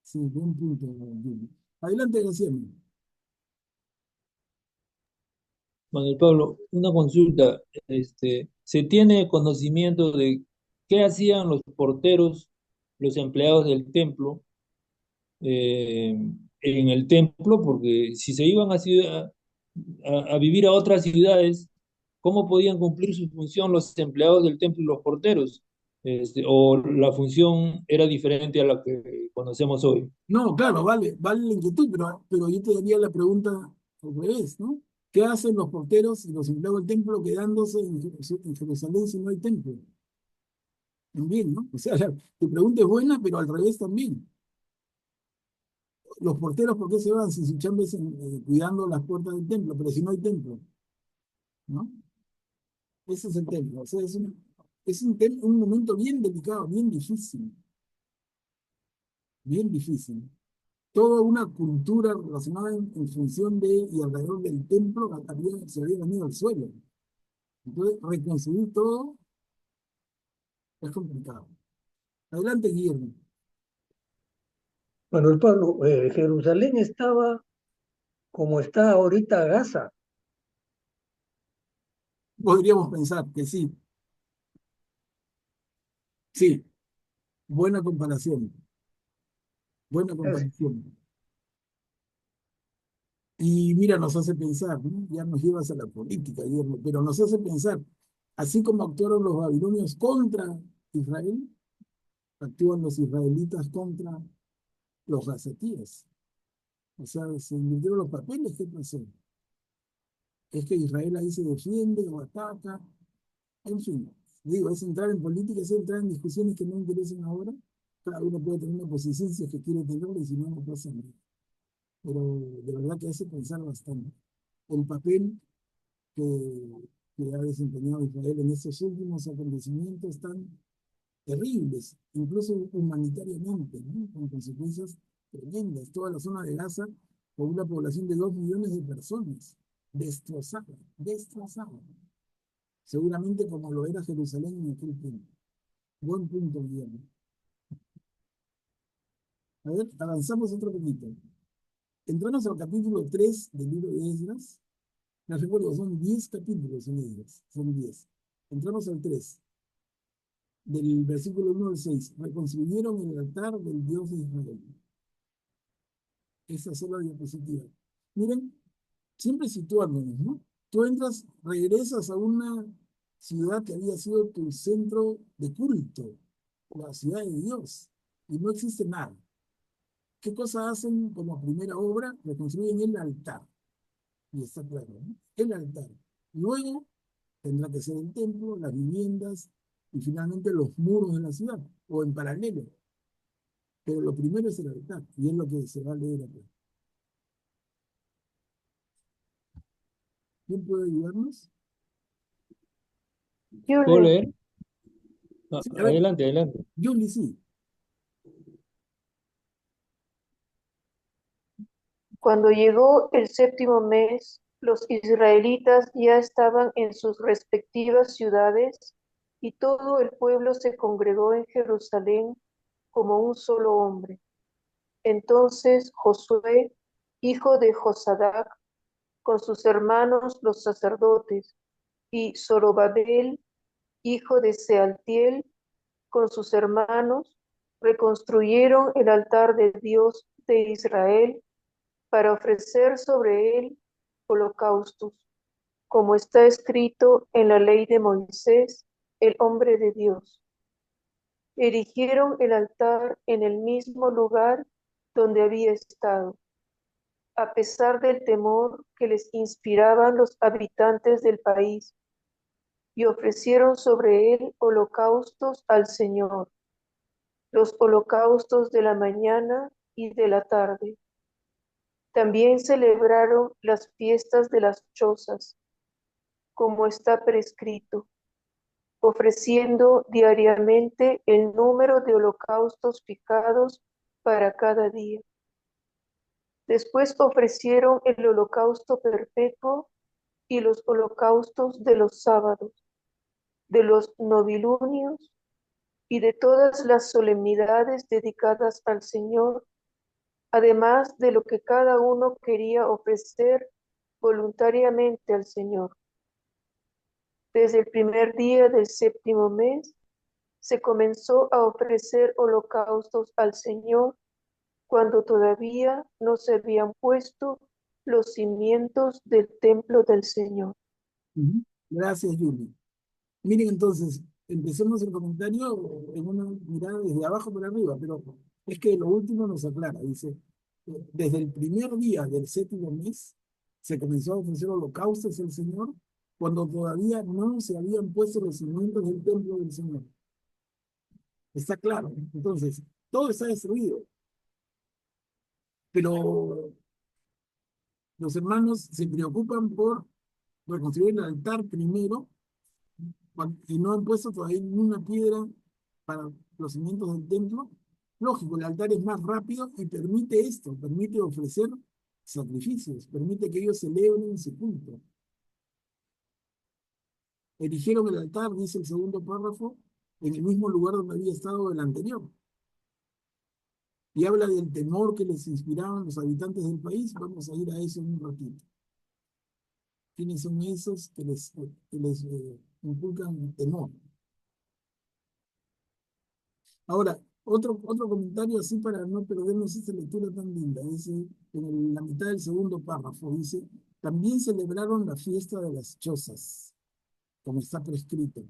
Speaker 1: Sí, buen punto, Jimmy. Adelante, Graciela.
Speaker 3: Manuel Pablo, una consulta. ¿Se tiene conocimiento de qué hacían los porteros, los empleados del templo, eh, en el templo? Porque si se iban a vivir a otras ciudades, ¿cómo podían cumplir su función los empleados del templo y los porteros? ¿O la función era diferente a la que conocemos hoy?
Speaker 1: No, claro, vale la inquietud, pero yo te daría la pregunta al revés, ¿no? ¿Qué hacen los porteros y los empleados del templo quedándose en Jerusalén si no hay templo? También, ¿no? O sea, tu pregunta es buena, pero al revés también. Los porteros, ¿por qué se van si su chamba es cuidando las puertas del templo? Pero si no hay templo, ¿no? Ese es el templo. O sea, un momento bien delicado, bien difícil. Toda una cultura relacionada en función de y alrededor del templo se había venido al suelo. Entonces, reconstruir todo es complicado. Adelante, Guillermo.
Speaker 2: Manuel Pablo, Jerusalén estaba como está ahorita Gaza.
Speaker 1: Podríamos pensar que sí, sí, buena comparación, buena
Speaker 2: Es-
Speaker 1: comparación. Y mira, nos hace pensar, ¿no? Ya nos llevas a la política, Guillermo, pero nos hace pensar, así como actuaron los babilonios contra Israel, actúan los israelitas contra los gazatíes. O sea, se invirtieron los papeles, ¿qué pasó? Es que Israel ahí se defiende o ataca, en fin. Digo, es entrar en política, es entrar en discusiones que no interesan ahora. Cada uno puede tener una posición si es que quiere tenerla y si no, no pasa nada. Pero de verdad que hace pensar bastante. El papel que ha desempeñado Israel en estos últimos acontecimientos tan terribles, incluso humanitariamente, ¿no? Con consecuencias tremendas. Toda la zona de Gaza, con una población de 2 millones de personas, destrozada, destrozada. Seguramente como lo era Jerusalén en aquel tiempo. Buen punto, Guillermo. A ver, avanzamos otro poquito. Entramos al capítulo 3 del libro de Esdras. Les recuerdo, son 10 capítulos en Esdras, son 10. Entramos al 3 del versículo 1 al 6. Reconstruyeron el altar del Dios de Israel. Esa es la diapositiva. Miren, siempre situándonos, ¿no? Tú entras, regresas a una ciudad que había sido tu centro de culto, la ciudad de Dios, y no existe nada. ¿Qué cosa hacen como primera obra? Reconstruyen el altar, y está claro, ¿no? El altar. Luego tendrá que ser el templo, las viviendas y finalmente los muros de la ciudad, o en paralelo. Pero lo primero es el altar, y es lo que se va a leer acá. ¿Quién puede ayudarnos?
Speaker 7: Yo
Speaker 3: ¿Puedo
Speaker 7: le,
Speaker 3: leer?
Speaker 1: Sí, a ver,
Speaker 3: Adelante, adelante.
Speaker 1: Yuli, sí.
Speaker 7: Cuando llegó el séptimo mes, los israelitas ya estaban en sus respectivas ciudades y todo el pueblo se congregó en Jerusalén como un solo hombre. Entonces Josué, hijo de Josadac, con sus hermanos los sacerdotes, y Zorobabel, hijo de Sealtiel, con sus hermanos, reconstruyeron el altar de Dios de Israel para ofrecer sobre él holocaustos, como está escrito en la ley de Moisés, el hombre de Dios. Erigieron el altar en el mismo lugar donde había estado, a pesar del temor que les inspiraban los habitantes del país, y ofrecieron sobre él holocaustos al Señor, los holocaustos de la mañana y de la tarde. También celebraron las fiestas de las chozas, como está prescrito, ofreciendo diariamente el número de holocaustos fijados para cada día. Después ofrecieron el holocausto perpetuo y los holocaustos de los sábados, de los novilunios y de todas las solemnidades dedicadas al Señor, además de lo que cada uno quería ofrecer voluntariamente al Señor. Desde el primer día del séptimo mes se comenzó a ofrecer holocaustos al Señor cuando todavía no se habían puesto los cimientos del templo del Señor.
Speaker 1: Ujú. Gracias, Yuli. Miren entonces, empecemos el comentario en una mirada desde abajo para arriba, pero es que lo último nos aclara, dice, desde el primer día del séptimo mes se comenzó a ofrecer holocaustos al Señor cuando todavía no se habían puesto los cimientos del templo del Señor. Está claro. Entonces, todo está destruido, pero los hermanos se preocupan por reconstruir el altar primero y no han puesto todavía ninguna piedra para los cimientos del templo. Lógico, el altar es más rápido y permite esto, permite ofrecer sacrificios, permite que ellos celebren su culto. Erigieron el altar, dice el segundo párrafo, en el mismo lugar donde había estado el anterior. Y habla del temor que les inspiraban los habitantes del país. Vamos a ir a eso en un ratito. ¿Quiénes son esos que les inculcan temor? Ahora, otro comentario así para no perdernos esta lectura tan linda. Dice, en la mitad del segundo párrafo, dice, también celebraron la fiesta de las chozas, como está prescrito.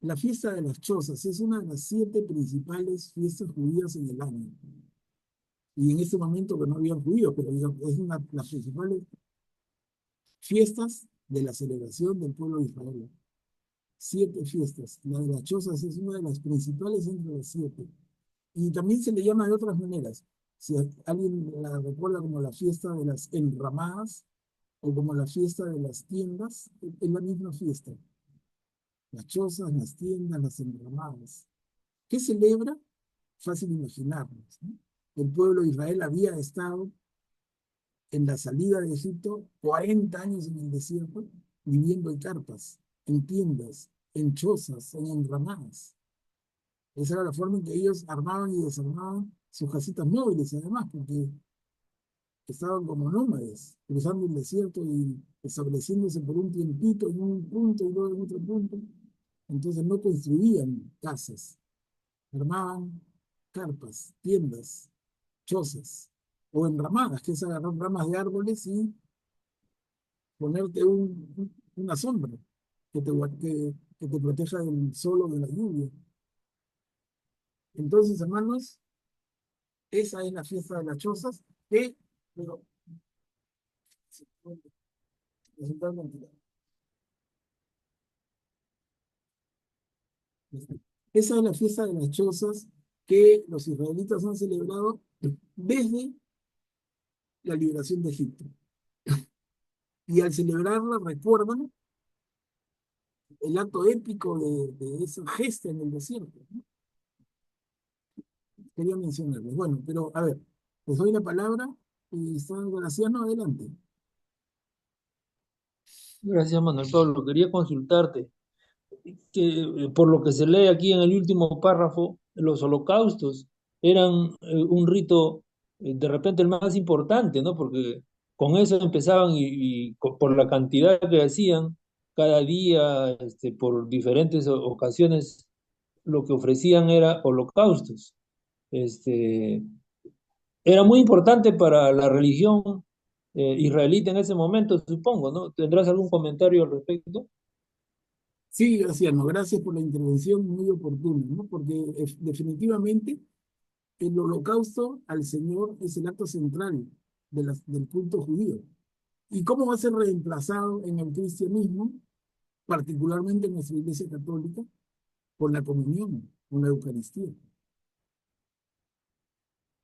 Speaker 1: La fiesta de las chozas es una de las 7 principales fiestas judías en el año. Y en este momento que no habían judíos, pero digamos, es una de las principales fiestas de la celebración del pueblo de Israel. 7 fiestas. La de las chozas es una de las principales entre las 7. Y también se le llama de otras maneras. Si alguien la recuerda como la fiesta de las enramadas o como la fiesta de las tiendas, es la misma fiesta. Las chozas, las tiendas, las enramadas. ¿Qué celebra? Fácil imaginarnos, ¿no? El pueblo de Israel había estado en la salida de Egipto 40 años en el desierto, viviendo en carpas, en tiendas, en chozas, en enramadas. Esa era la forma en que ellos armaban y desarmaban sus casitas móviles, además, porque estaban como nómades, cruzando el desierto y estableciéndose por un tiempito en un punto y luego en otro punto. Entonces no construían casas, armaban carpas, tiendas, chozas, o enramadas, que es agarrar ramas de árboles y ponerte una sombra que te proteja del sol o de la lluvia. Entonces, hermanos, esa es la fiesta de las chozas que, pero, esa es la fiesta de las chozas que los israelitas han celebrado desde la liberación de Egipto. Y al celebrarla recuerdan el acto épico de esa gesta en el desierto, ¿no? Quería mencionarles. Bueno, pero a ver, les doy la palabra y está Graciano, adelante.
Speaker 3: Gracias, Manuel Pablo. Quería consultarte que por lo que se lee aquí en el último párrafo, los holocaustos eran un rito de repente el más importante, ¿no? Porque con eso empezaban por la cantidad que hacían cada día, por diferentes ocasiones, lo que ofrecían era holocaustos. Este, Era muy importante para la religión israelita en ese momento, supongo, ¿no? ¿Tendrás algún comentario al respecto?
Speaker 1: Sí, Graciano, gracias por la intervención muy oportuna, ¿no? Porque definitivamente el holocausto al Señor es el acto central del culto judío. ¿Y cómo va a ser reemplazado en el cristianismo, particularmente en nuestra Iglesia Católica, con la comunión, con la Eucaristía,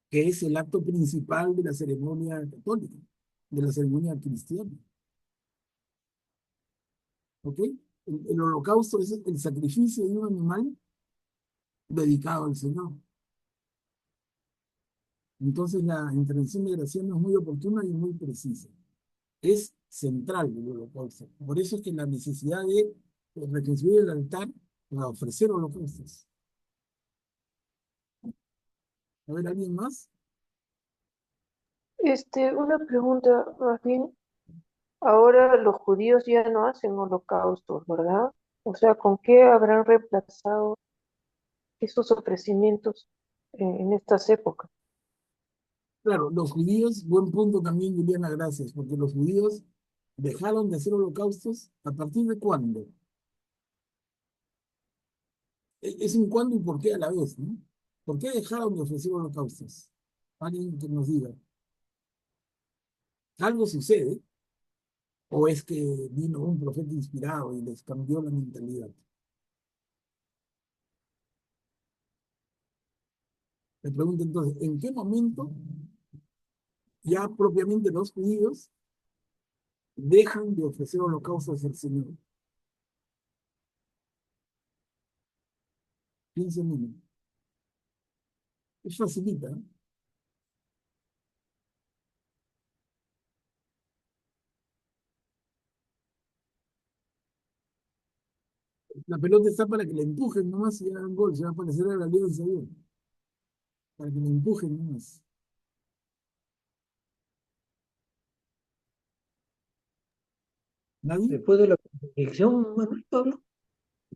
Speaker 1: que es el acto principal de la ceremonia católica, de la ceremonia cristiana? ¿Ok? El holocausto es el sacrificio de un animal dedicado al Señor. Entonces la intervención de Graciano es muy oportuna y muy precisa. Es central el holocausto. Por eso es que la necesidad de reconstruir el altar para ofrecer holocaustos. A ver, ¿alguien más?
Speaker 7: Una pregunta, más bien, ahora los judíos ya no hacen holocaustos, ¿verdad? O sea, ¿con qué habrán reemplazado esos ofrecimientos en estas épocas?
Speaker 1: Claro, los judíos, buen punto también, Juliana, gracias, porque los judíos dejaron de hacer holocaustos ¿a partir de cuándo? Es un cuándo y por qué a la vez, ¿no? ¿Por qué dejaron de ofrecer holocaustos? Alguien que nos diga. ¿Algo sucede? ¿O es que vino un profeta inspirado y les cambió la mentalidad? Me pregunto entonces, ¿en qué momento ya propiamente los judíos dejan de ofrecer holocaustos al Señor? Piensen en ello. Es facilita, ¿eh? La pelota está para que le empujen nomás y hagan gol, se va a aparecer a la alianza bien. Para que le empujen nomás. ¿Nadie?
Speaker 2: Después de la crucifixión, Manuel Pablo,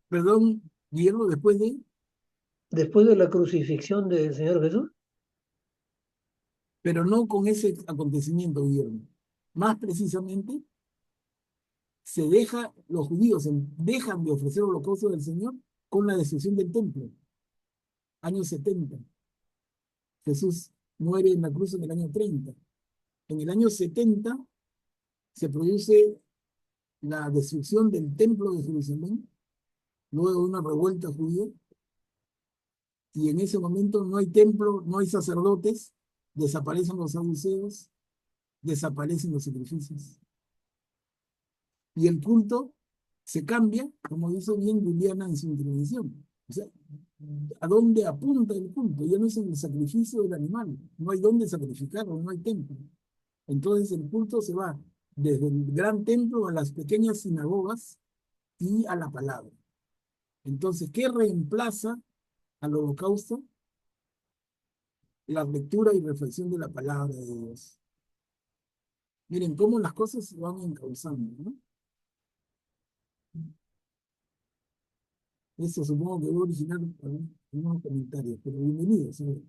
Speaker 1: Perdón, Guillermo, después de,
Speaker 2: después de la crucifixión del Señor Jesús,
Speaker 1: pero no con ese acontecimiento, Guillermo. Más precisamente, los judíos dejan de ofrecer holocausto del Señor con la destrucción del templo, años 70. Jesús muere en la cruz en el año 30. En el año 70 se produce la destrucción del templo de Jerusalén, luego de una revuelta judía, y en ese momento no hay templo, no hay sacerdotes, desaparecen los saduceos, desaparecen los sacrificios. Y el culto se cambia, como hizo bien Juliana en su intervención. O sea, ¿a dónde apunta el culto? Ya no es en el sacrificio del animal, no hay dónde sacrificarlo, no hay templo. Entonces el culto se va desde el gran templo a las pequeñas sinagogas y a la palabra. Entonces, ¿qué reemplaza al holocausto? La lectura y reflexión de la palabra de Dios. Miren cómo las cosas se van encauzando, ¿no? Eso supongo que va a originar algunos comentarios, pero bienvenidos. ¿Eh?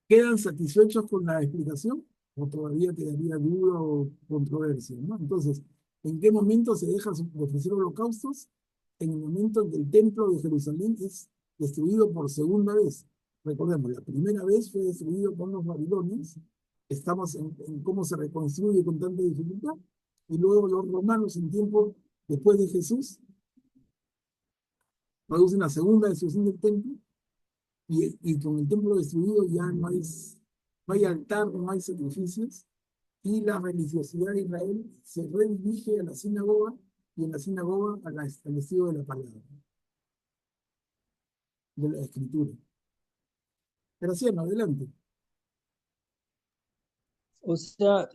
Speaker 1: ¿Quedan satisfechos con la explicación? ¿O todavía quedaría duda o controversia? ¿No? Entonces, ¿en qué momento se deja de ofrecer holocaustos? En el momento en que el templo de Jerusalén es destruido por segunda vez. Recordemos, la primera vez fue destruido por los babilonios. Estamos en cómo se reconstruye con tanta dificultad. Y luego los romanos, en tiempo después de Jesús, producen la segunda destrucción del templo y con el templo destruido ya no hay altar, no hay sacrificios, y la religiosidad de Israel se redirige a la sinagoga y en la sinagoga al estudio de la palabra, de la escritura. Graciano, adelante.
Speaker 3: O sea,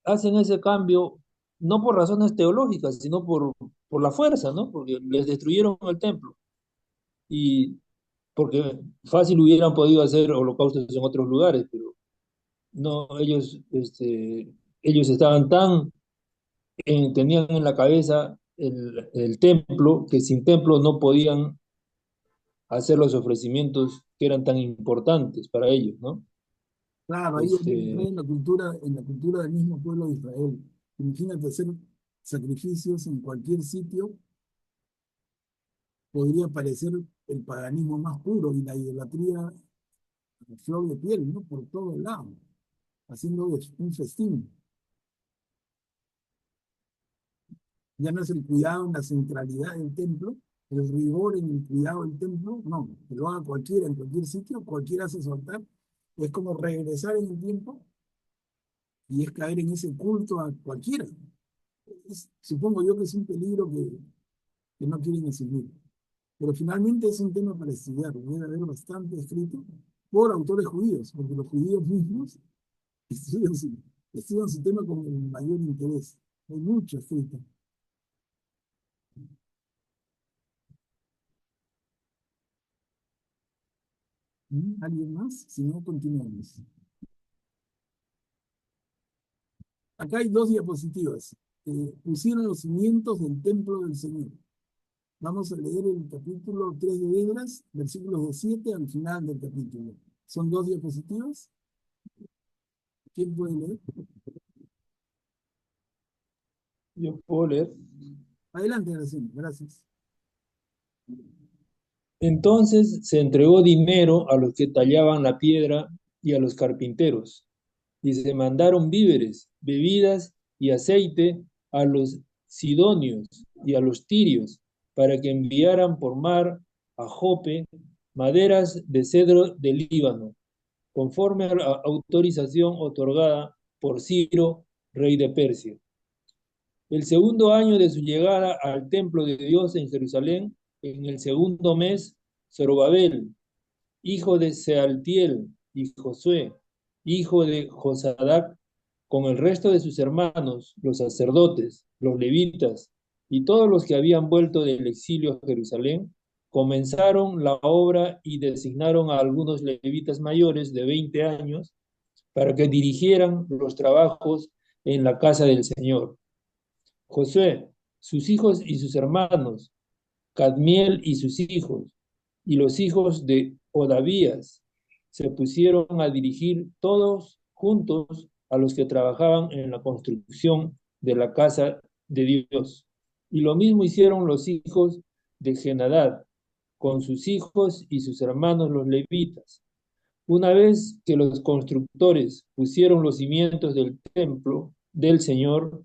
Speaker 3: hacen ese cambio no por razones teológicas, sino por la fuerza, ¿no? Porque les destruyeron el templo. Y porque fácil hubieran podido hacer holocaustos en otros lugares, pero no, ellos estaban tenían en la cabeza el templo, que sin templo no podían hacer los ofrecimientos que eran tan importantes para ellos, ¿no?
Speaker 1: Claro, ahí entra
Speaker 3: Este,
Speaker 1: en la cultura del mismo pueblo de Israel. Imagínate hacer sacrificios en cualquier sitio, podría parecer el paganismo más puro y la idolatría a flor de piel, ¿no? Por todos lados, haciendo un festín. Ya no es el cuidado en la centralidad del templo, el rigor en el cuidado del templo, no, que lo haga cualquiera en cualquier sitio, cualquiera hace su altar, es como regresar en el tiempo y es caer en ese culto a cualquiera. Supongo yo que es un peligro que no quieren asumir. Pero finalmente es un tema para estudiar. Debe haber bastante escrito por autores judíos, porque los judíos mismos estudian estudian su tema con el mayor interés. Hay mucho escrito. ¿Alguien más? Si no, continuamos. Acá hay dos diapositivas. Pusieron los cimientos del templo del Señor. Vamos a leer el capítulo 3 de Esdras, versículos de 7 al final del capítulo. Son dos diapositivas. ¿Quién puede leer?
Speaker 3: Yo puedo leer.
Speaker 1: Adelante, Graciela. Gracias.
Speaker 3: Entonces se entregó dinero a los que tallaban la piedra y a los carpinteros, y se mandaron víveres, bebidas y aceite a los sidonios y a los tirios, para que enviaran por mar a Jope maderas de cedro del Líbano, conforme a la autorización otorgada por Ciro, rey de Persia. El segundo año de su llegada al templo de Dios en Jerusalén, en el segundo mes, Zorobabel, hijo de Sealtiel, y Josué, hijo de Josadac, con el resto de sus hermanos, los sacerdotes, los levitas y todos los que habían vuelto del exilio a Jerusalén, comenzaron la obra y designaron a algunos levitas mayores de 20 años para que dirigieran los trabajos en la casa del Señor. Josué, sus hijos y sus hermanos, Cadmiel y sus hijos, y los hijos de Odavías, se pusieron a dirigir todos juntos a los que trabajaban en la construcción de la casa de Dios. Y lo mismo hicieron los hijos de Genadad, con sus hijos y sus hermanos los levitas. Una vez que los constructores pusieron los cimientos del templo del Señor,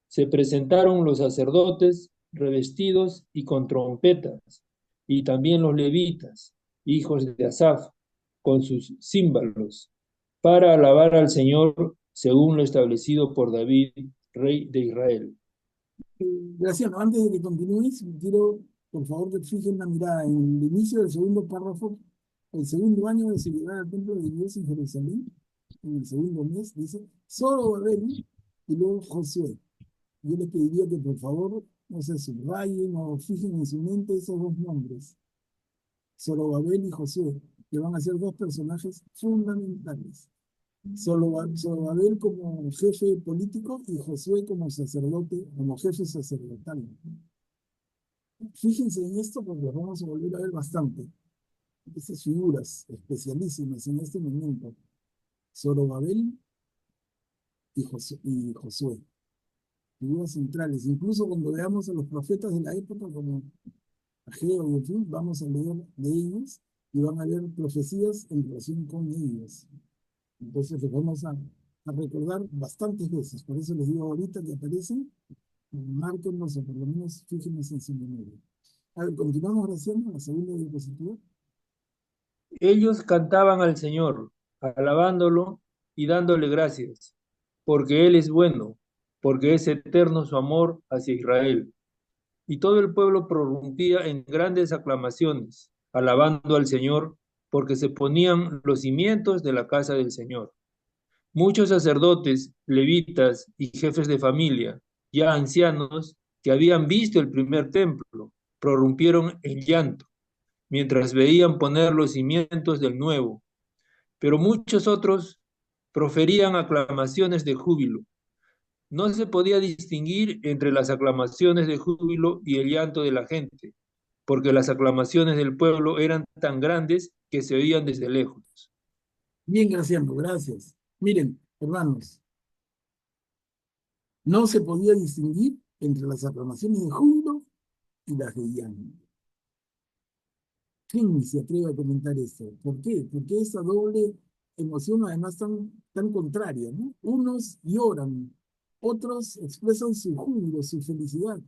Speaker 3: se presentaron los sacerdotes revestidos y con trompetas, y también los levitas, hijos de Asaf, con sus címbalos, para alabar al Señor según lo establecido por David, rey de Israel.
Speaker 1: Graciano, antes de que continúes, quiero, por favor, que fijen la mirada en el inicio del segundo párrafo, el segundo año de su llegada al templo de Dios en Jerusalén, en el segundo mes, dice Zorobabel y luego Josué. Yo les pediría que por favor no se subrayen o fijen en su mente esos dos nombres, Zorobabel y Josué, que van a ser dos personajes fundamentales. Zorobabel como jefe político y Josué como sacerdote, como jefe sacerdotal. Fíjense en esto porque vamos a volver a ver bastante. Estas figuras especialísimas en este momento. Zorobabel y Josué. Figuras centrales. Incluso cuando veamos a los profetas de la época como Ageo y Efim, vamos a leer de ellos y van a haber profecías en relación con ellos. Entonces los vamos a recordar bastantes veces. Por eso les digo ahorita que aparecen, márquenlos o por lo menos fíjense en su memoria. A ver, continuamos haciendo la segunda diapositiva.
Speaker 3: Ellos cantaban al Señor, alabándolo y dándole gracias, porque Él es bueno, porque es eterno su amor hacia Israel. Y todo el pueblo prorrumpía en grandes aclamaciones, alabando al Señor, porque se ponían los cimientos de la casa del Señor. Muchos sacerdotes, levitas y jefes de familia, ya ancianos, que habían visto el primer templo, prorrumpieron en llanto, mientras veían poner los cimientos del nuevo. Pero muchos otros proferían aclamaciones de júbilo. No se podía distinguir entre las aclamaciones de júbilo y el llanto de la gente, porque las aclamaciones del pueblo eran tan grandes que se oían desde lejos.
Speaker 1: Bien, Graciano, gracias. Miren, hermanos, no se podía distinguir entre las aclamaciones de júbilo y las de llanto. ¿Quién se atreve a comentar esto? ¿Por qué? Porque esa doble emoción además tan contraria, ¿no? Unos lloran, otros expresan su júbilo, su felicidad.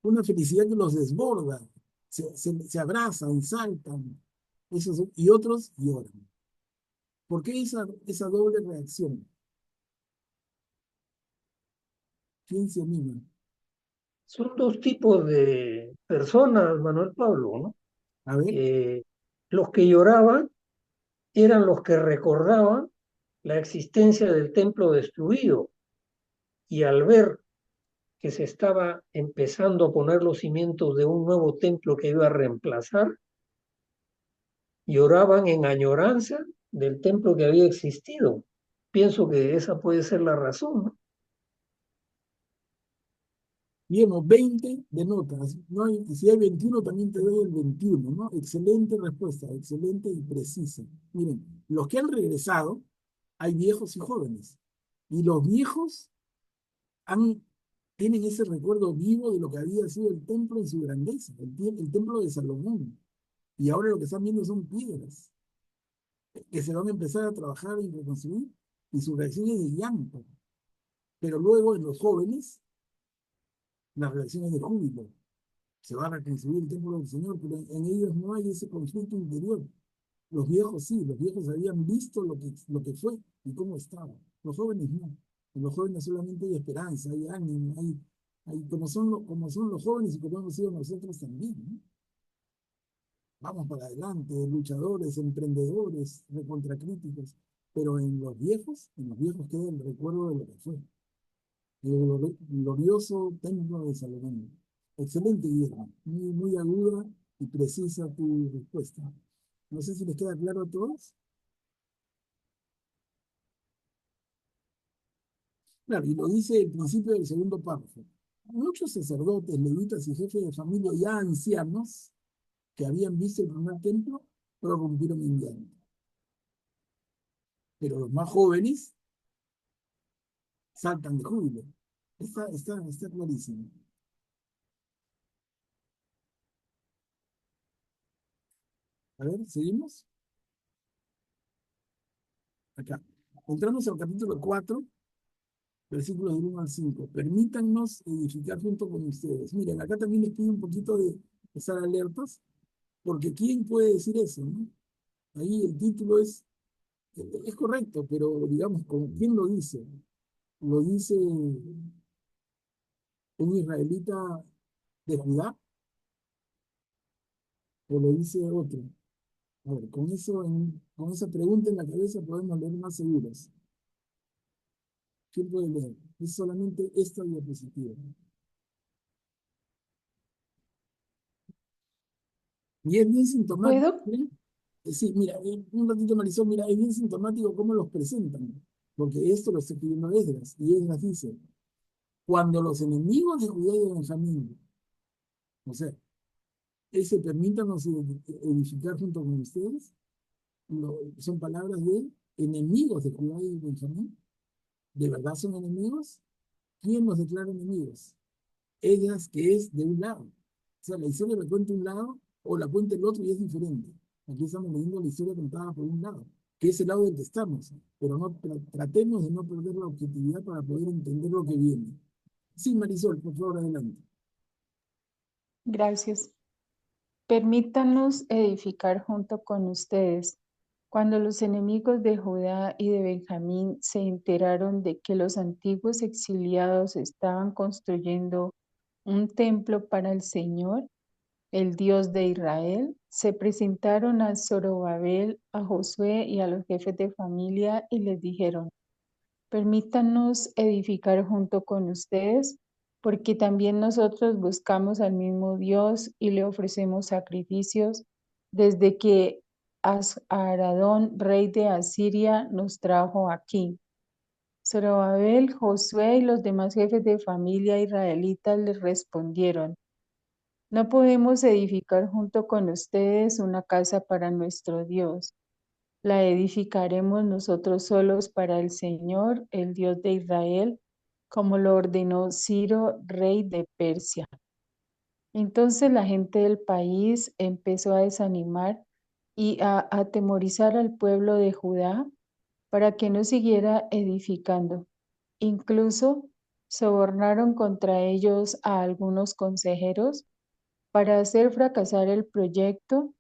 Speaker 1: Una felicidad que los desborda, se abrazan, saltan, y otros lloran. ¿Por qué esa doble reacción? ¿Quién se anima?
Speaker 2: Son dos tipos de personas, Manuel Pablo, ¿no?
Speaker 1: A ver,
Speaker 2: Los que lloraban eran los que recordaban la existencia del templo destruido y al ver que se estaba empezando a poner los cimientos de un nuevo templo que iba a reemplazar, lloraban en añoranza del templo que había existido. Pienso que esa puede ser la razón, ¿no?
Speaker 1: llevo 20 de notas, ¿no? Y si hay 21, también te doy el 21, ¿no? Excelente respuesta, excelente y precisa. Miren, los que han regresado, hay viejos y jóvenes. Y los viejos han, tienen ese recuerdo vivo de lo que había sido el templo en su grandeza, el templo de Salomón. Y ahora lo que están viendo son piedras que se van a empezar a trabajar y reconstruir, y su reacción es de llanto. Pero luego en los jóvenes, las reacciones de júbilo. Se va a reconstruir el templo del Señor, pero en ellos no hay ese conflicto interior. Los viejos sí, los viejos habían visto lo que fue y cómo estaba. Los jóvenes no. En los jóvenes solamente hay esperanza, hay ánimo, como son los jóvenes y como hemos sido nosotros también, ¿no? Vamos para adelante, luchadores, emprendedores, recontracríticos. Pero en los viejos queda el recuerdo de lo que fue. El glorioso templo de Salomón. Excelente, Guillermo. Muy, muy aguda y precisa tu respuesta. No sé si les queda claro a todos. Claro, y lo dice el principio del segundo párrafo. Muchos sacerdotes, levitas y jefes de familia ya ancianos que habían visto el primer templo prorrumpieron en llanto. Pero los más jóvenes saltan de júbilo. Está clarísimo. A ver, seguimos. Acá. Entramos al capítulo 4, versículos del 1 al 5. Permítannos edificar junto con ustedes. Miren, acá también les pido un poquito de estar alertas, porque ¿quién puede decir eso, no? Ahí el título es correcto, pero digamos, ¿quién lo dice? ¿Lo dice un israelita de Judá o lo dice otro? A ver, con esa pregunta en la cabeza podemos leer más seguros. ¿Quién puede leer? Es solamente esta diapositiva. Y es bien sintomático,
Speaker 5: ¿Puedo?
Speaker 1: ¿sí? Sí, mira, un ratito Marisol, mira, es bien sintomático cómo los presentan, porque esto lo está escribiendo Esdras, y Esdras dice, cuando los enemigos de Judá y de Benjamín, o sea, ese permítanos edificar junto con ustedes, son palabras de enemigos de Judá y de Benjamín, ¿de verdad son enemigos? ¿Quién los declara enemigos? Esdras, que es de un lado. O sea, la historia la cuenta un lado o la cuenta el otro y es diferente. Aquí estamos leyendo la historia contada por un lado, que es el lado del que estamos, pero no tratemos de no perder la objetividad para poder entender lo que viene. Sí, Marisol, por favor, adelante.
Speaker 8: Gracias. Permítanos edificar junto con ustedes. Cuando los enemigos de Judá y de Benjamín se enteraron de que los antiguos exiliados estaban construyendo un templo para el Señor, el Dios de Israel, se presentaron a Zorobabel, a Josué y a los jefes de familia y les dijeron: permítanos edificar junto con ustedes, porque también nosotros buscamos al mismo Dios y le ofrecemos sacrificios desde que Aradón, rey de Asiria, nos trajo aquí. Zorobabel, Josué y los demás jefes de familia israelitas les respondieron: no podemos edificar junto con ustedes una casa para nuestro Dios. La edificaremos nosotros solos para el Señor, el Dios de Israel, como lo ordenó Ciro, rey de Persia. Entonces la gente del país empezó a desanimar y a atemorizar al pueblo de Judá para que no siguiera edificando. Incluso sobornaron contra ellos a algunos consejeros para hacer fracasar el proyecto,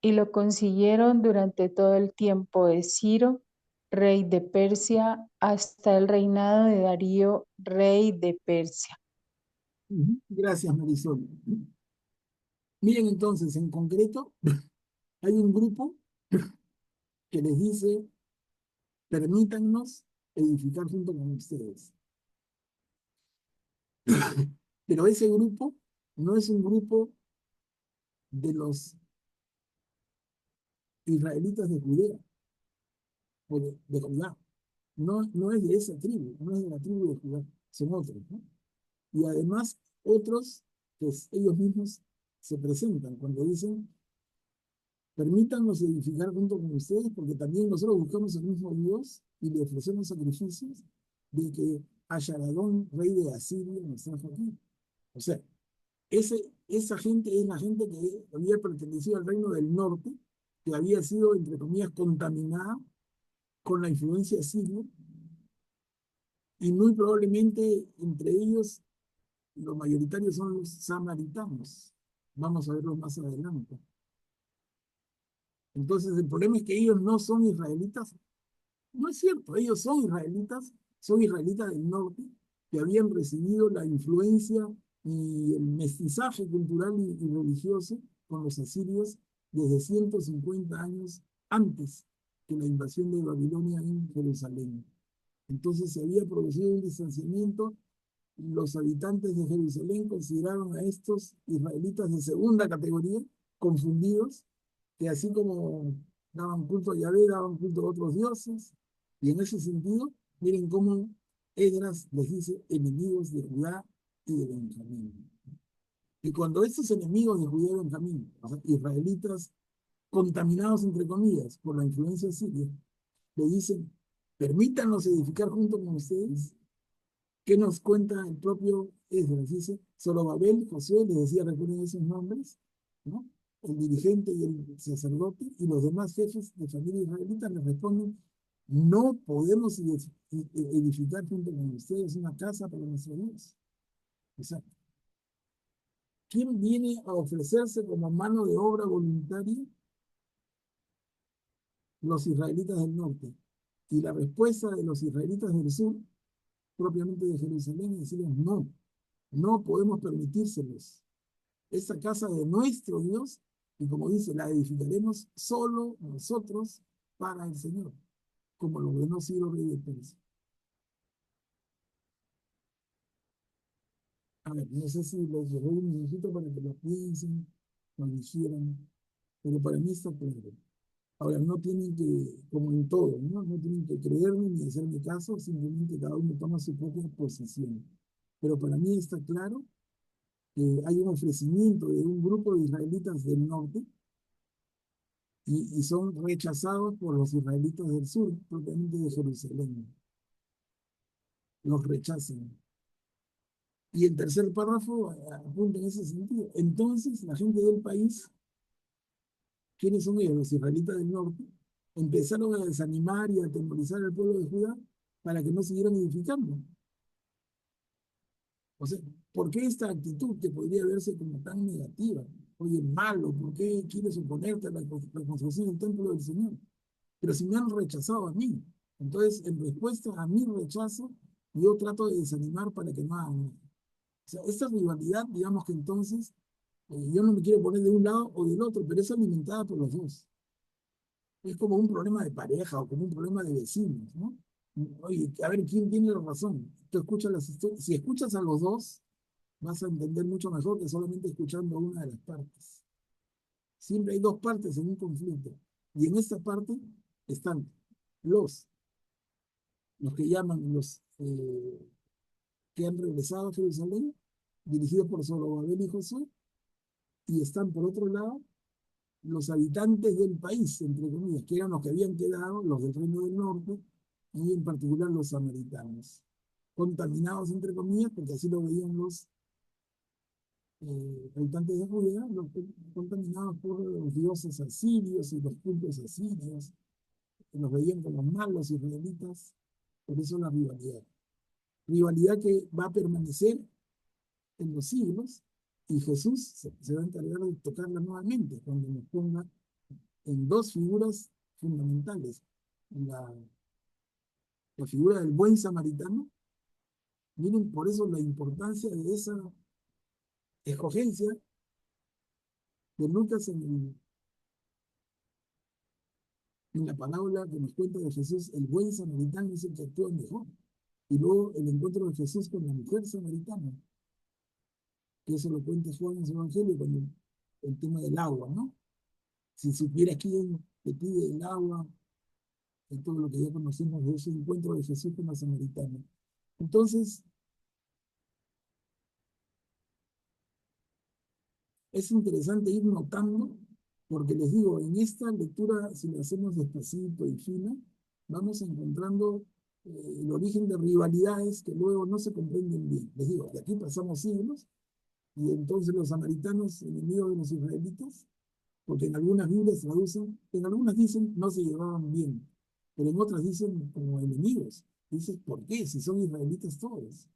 Speaker 8: y lo consiguieron durante todo el tiempo de Ciro, rey de Persia, hasta el reinado de Darío, rey de Persia.
Speaker 1: Gracias, Marisol. Miren entonces, en concreto, hay un grupo que les dice, permítannos edificar junto con ustedes. Pero ese grupo no es un grupo de los israelitas de Judea, o de Judá. No, no es de esa tribu, no es de la tribu de Judá, son otros, ¿no? Y además, otros que ellos mismos se presentan cuando dicen, permítanos edificar junto con ustedes, porque también nosotros buscamos el mismo Dios y le ofrecemos sacrificios de que Asharadón, rey de Asiria, nos trajo aquí. O sea, esa gente es la gente que había pertenecido al reino del norte, que había sido, entre comillas, contaminada con la influencia asiria, y muy probablemente entre ellos los mayoritarios son los samaritanos. Vamos a verlo más adelante. Entonces, el problema es que ellos no son israelitas. No es cierto, ellos son israelitas del norte, que habían recibido la influencia y el mestizaje cultural y religioso con los asirios desde 150 años antes que la invasión de Babilonia en Jerusalén. Entonces se había producido un distanciamiento. Los habitantes de Jerusalén consideraron a estos israelitas de segunda categoría, confundidos, que así como daban culto a Yahvé, daban culto a otros dioses, y en ese sentido, miren cómo Esdras les dice enemigos de Judá y de Benjamín. Y cuando estos enemigos de Judá y Benjamín, o sea, israelitas contaminados entre comillas por la influencia siria, le dicen, permítanos edificar junto con ustedes. ¿Qué nos cuenta el propio Esdras? Dice, Zorobabel, Josué, les decía, recuerden esos nombres, ¿no? El dirigente y el sacerdote y los demás jefes de familia israelita les responden, no podemos edificar junto con ustedes una casa para nuestro Dios. O sea, ¿quién viene a ofrecerse como mano de obra voluntaria? Los israelitas del norte. Y la respuesta de los israelitas del sur, propiamente de Jerusalén, es decirles, no, no podemos permitírselos. Esa casa de nuestro Dios, y como dice, la edificaremos solo nosotros para el Señor, como lo ordenó Ciro, rey de Persia. A ver, no sé si los dejé un minutito para que lo piensen, lo dijeran, pero para mí está claro. Ahora, no tienen que, como en todo, ¿no? No tienen que creerme ni hacerme caso, simplemente cada uno toma su propia posición. Pero para mí está claro que hay un ofrecimiento de un grupo de israelitas del norte y son rechazados por los israelitas del sur, propiamente de Jerusalén. Los rechazan. Y el tercer párrafo apunta en ese sentido. Entonces, la gente del país, ¿quiénes son ellos? Los israelitas del norte, empezaron a desanimar y a atemorizar al pueblo de Judá para que no siguieran edificando. O sea, ¿por qué esta actitud que podría verse como tan negativa? Oye, malo, ¿por qué quieres oponerte a la construcción del templo del Señor? Pero si me han rechazado a mí, entonces en respuesta a mi rechazo, yo trato de desanimar para que no hagan nada. O sea, esta rivalidad, digamos que entonces, yo no me quiero poner de un lado o del otro, pero es alimentada por los dos. Es como un problema de pareja o como un problema de vecinos, ¿no? Oye, a ver, ¿quién tiene la razón? Tú escuchas las historias, si escuchas a los dos, vas a entender mucho mejor que solamente escuchando una de las partes. Siempre hay dos partes en un conflicto. Y en esta parte están los, los que llaman los que han regresado a Jerusalén, dirigidos por Zorobabel y Josué, y están por otro lado los habitantes del país, entre comillas, que eran los que habían quedado, los del Reino del Norte, y en particular los samaritanos, contaminados, entre comillas, porque así lo veían los habitantes de Judea, contaminados por los dioses asirios y los cultos asirios, que los veían como malos israelitas, por eso la rivalidad. Rivalidad que va a permanecer en los siglos y Jesús se va a encargar de tocarla nuevamente cuando nos ponga en dos figuras fundamentales, la la figura del buen samaritano. Miren, por eso la importancia de esa escogencia de Lucas en la parábola que nos cuenta de Jesús, el buen samaritano es el que actúa mejor. Y luego el encuentro de Jesús con la mujer samaritana, que eso lo cuenta Juan en su Evangelio, cuando el tema del agua, ¿no? Si supiera quién te pide el agua, y todo lo que ya conocemos de ese encuentro de Jesús con la samaritana. Entonces, es interesante ir notando, porque les digo, en esta lectura, si la hacemos despacito y fina, vamos encontrando el origen de rivalidades que luego no se comprenden bien. Les digo, de aquí pasamos siglos, y entonces los samaritanos, enemigos de los israelitas, porque en algunas Biblias traducen, en algunas dicen no se llevaban bien, pero en otras dicen como enemigos. Dices, ¿por qué? Si son israelitas todos.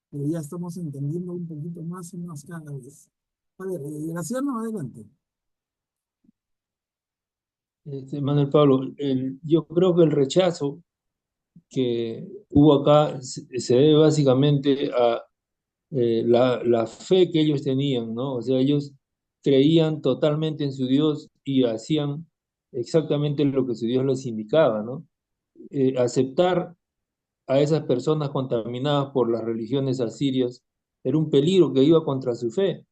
Speaker 1: Pero ya estamos entendiendo un poquito más y más cada vez. A ver, Graciano, adelante.
Speaker 3: Manuel Pablo, yo creo que el rechazo que hubo acá se debe básicamente a la fe que ellos tenían, ¿no? O sea, ellos creían totalmente en su Dios y hacían exactamente lo que su Dios les indicaba, ¿no? Aceptar a esas personas contaminadas por las religiones asirias era un peligro que iba contra su fe.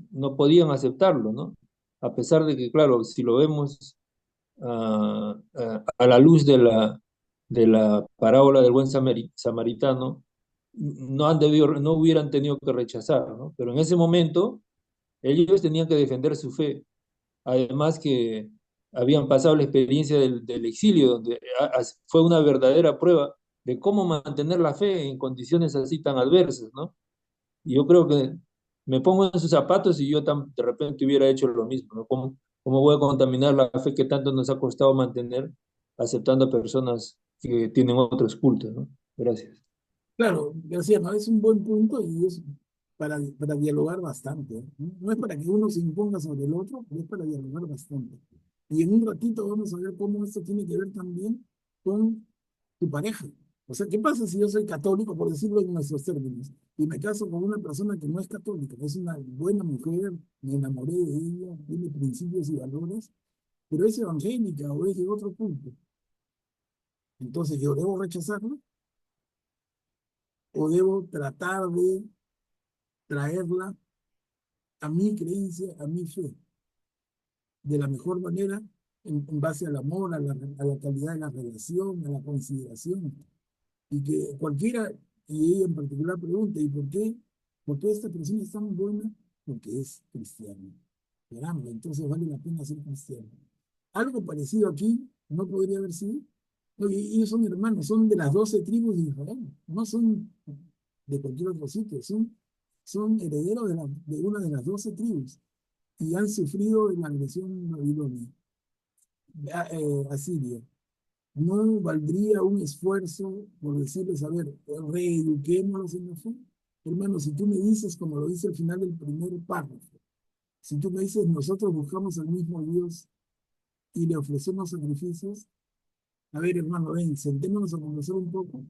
Speaker 3: No podían aceptarlo, ¿no? A pesar de que, claro, si lo vemos a la luz de la parábola del buen samaritano, no hubieran tenido que rechazar, ¿no? Pero en ese momento ellos tenían que defender su fe. Además que habían pasado la experiencia del exilio, donde fue una verdadera prueba de cómo mantener la fe en condiciones así tan adversas, ¿no? Y yo creo que me pongo en sus zapatos y yo de repente hubiera hecho lo mismo, ¿no? ¿Cómo voy a contaminar la fe que tanto nos ha costado mantener aceptando a personas que tienen otros cultos, ¿no? Gracias.
Speaker 1: Claro, Graciano, es un buen punto y es para dialogar bastante, ¿no? No es para que uno se imponga sobre el otro, pero es para dialogar bastante. Y en un ratito vamos a ver cómo esto tiene que ver también con tu pareja. O sea, ¿qué pasa si yo soy católico, por decirlo en nuestros términos, y me caso con una persona que no es católica, que es una buena mujer, me enamoré de ella, tiene principios y valores, pero es evangélica o es de otro culto? Entonces, ¿yo debo rechazarla o debo tratar de traerla a mi creencia, a mi fe, de la mejor manera, en base al amor, a la calidad de la relación, a la consideración? Y que cualquiera, y ella en particular pregunta, ¿y por qué? ¿Por qué esta persona es tan buena? Porque es cristiana. Caramba, entonces vale la pena ser cristiano. Algo parecido aquí no podría haber sido. Oye, ellos son hermanos, son de las 12 tribus de Israel, no son de cualquier otro sitio, son herederos de una de las 12 tribus y han sufrido la agresión babilonia, asiria. ¿No valdría un esfuerzo por decirles, a ver, reeduquémonos en la fe? Hermano, si tú me dices, como lo dice al final del primer párrafo, si tú me dices, nosotros buscamos al mismo Dios y le ofrecemos sacrificios, a ver, hermano, ven, sentémonos a conversar un poco.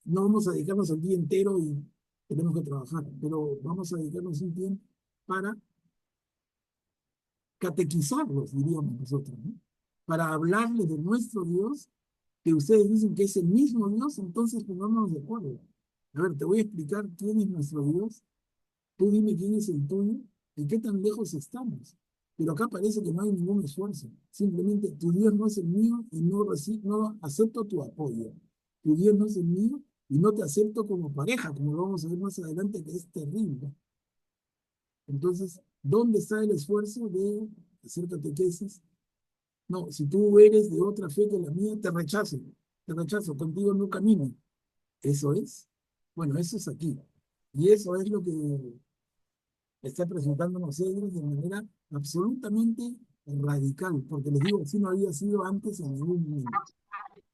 Speaker 1: No vamos a dedicarnos el día entero y tenemos que trabajar, pero vamos a dedicarnos un tiempo para catequizarlos, diríamos nosotros, ¿no? Para hablarles de nuestro Dios, que ustedes dicen que es el mismo Dios, entonces pongámonos de acuerdo. A ver, te voy a explicar quién es nuestro Dios, tú dime quién es el tuyo y qué tan lejos estamos. Pero acá parece que no hay ningún esfuerzo. Simplemente tu Dios no es el mío y no acepto tu apoyo. Tu Dios no es el mío y no te acepto como pareja, como lo vamos a ver más adelante, que es terrible. Entonces, ¿dónde está el esfuerzo de hacer catequesis? No, si tú eres de otra fe que la mía, te rechazo, contigo no camino. Eso es. Bueno, eso es aquí. Y eso es lo que está presentándonos ellos de manera absolutamente radical, porque les digo, así no había sido antes en ningún momento.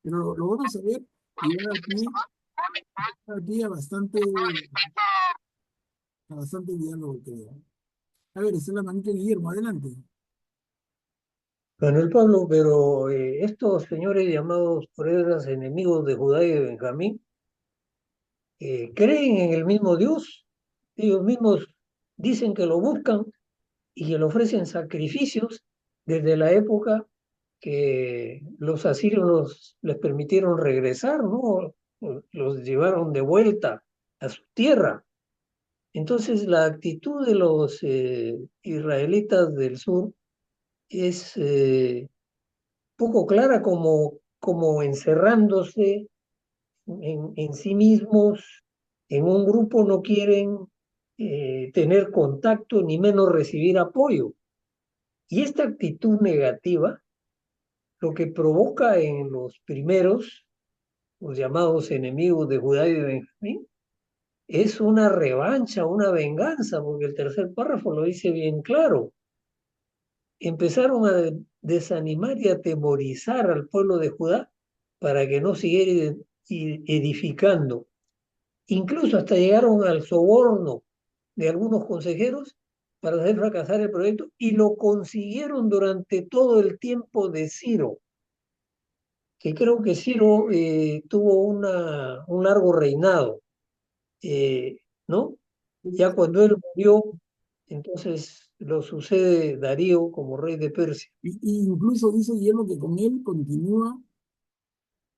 Speaker 1: Pero lo vamos a ver y va a pie a bastante diálogo, creo. A ver, está la manita de Guillermo, adelante.
Speaker 2: Manuel Pablo, pero estos señores llamados pruebas enemigos de Judá y de Benjamín, creen en el mismo Dios. Ellos mismos dicen que lo buscan y que le ofrecen sacrificios desde la época que los asirios les permitieron regresar, ¿no? Los llevaron de vuelta a su tierra. Entonces la actitud de los israelitas del sur es poco clara, como encerrándose en sí mismos, en un grupo, no quieren tener contacto ni menos recibir apoyo. Y esta actitud negativa lo que provoca en los primeros, los llamados enemigos de Judá y de Benjamín, es una revancha, una venganza, porque el tercer párrafo lo dice bien claro. Empezaron a desanimar y atemorizar al pueblo de Judá para que no siguiera edificando. Incluso hasta llegaron al soborno de algunos consejeros para hacer fracasar el proyecto y lo consiguieron durante todo el tiempo de Ciro, que creo que Ciro tuvo un largo reinado, ¿no? Ya cuando él murió, entonces lo sucede Darío como rey de Persia.
Speaker 1: Y incluso dice Guillermo que con él continúa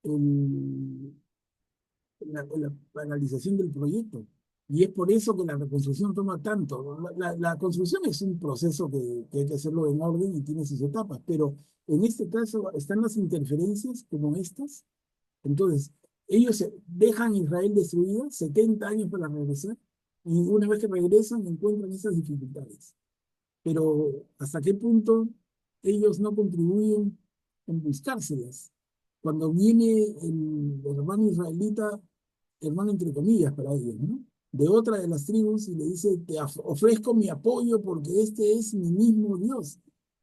Speaker 1: el, la paralización del proyecto. Y es por eso que la reconstrucción toma tanto. La construcción es un proceso que hay que hacerlo en orden y tiene sus etapas, pero en este caso están las interferencias como estas. Entonces, ellos dejan Israel destruida, 70 años para regresar, y una vez que regresan encuentran esas dificultades. Pero ¿hasta qué punto ellos no contribuyen en buscárselas? Cuando viene el hermano israelita, hermano entre comillas para ellos, ¿no? De otra de las tribus y le dice, te ofrezco mi apoyo porque este es mi mismo Dios.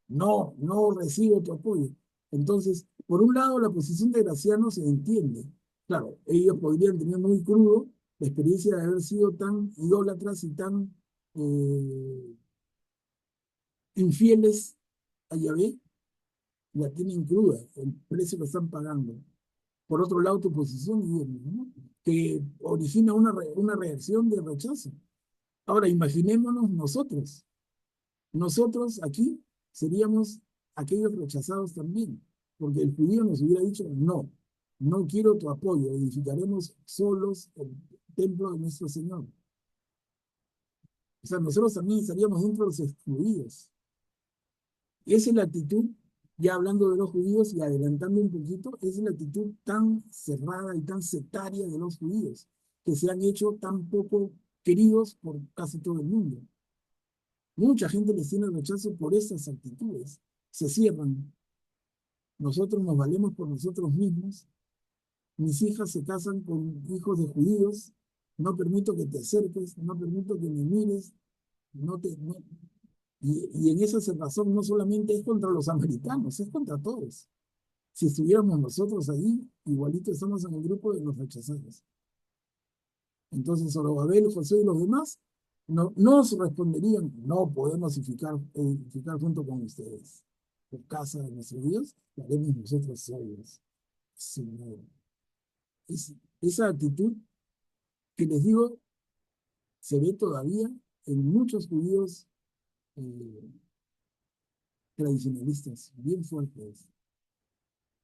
Speaker 1: No, no recibo tu apoyo. Entonces, por un lado, la posición de Graciano se entiende. Claro, ellos podrían tener muy crudo la experiencia de haber sido tan idólatras y tan infieles a Yahvé, la tienen cruda, el precio que están pagando. Por otro lado, tu posición, Guillermo, ¿no? Que origina una reacción de rechazo. Ahora, imaginémonos nosotros. Nosotros aquí seríamos aquellos rechazados también, porque el judío nos hubiera dicho, no, no quiero tu apoyo, edificaremos solos el templo de nuestro Señor. O sea, nosotros también estaríamos dentro de los excluidos. Esa es la actitud, ya hablando de los judíos y adelantando un poquito, esa es la actitud tan cerrada y tan sectaria de los judíos, que se han hecho tan poco queridos por casi todo el mundo. Mucha gente les tiene rechazo por esas actitudes. Se cierran. Nosotros nos valemos por nosotros mismos. Mis hijas se casan con hijos de judíos. No permito que te acerques, no permito que me mires. No te, no, y en esa cerrazón no solamente es contra los americanos, es contra todos. Si estuviéramos nosotros ahí, igualito estamos en el grupo de los rechazados. Entonces, Zorobabel, José y los demás no, nos responderían, no podemos edificar junto con ustedes. Por casa de nuestro Dios, la haremos nosotros solos. Señor. Esa actitud que les digo se ve todavía en muchos judíos eh, tradicionalistas, bien fuertes.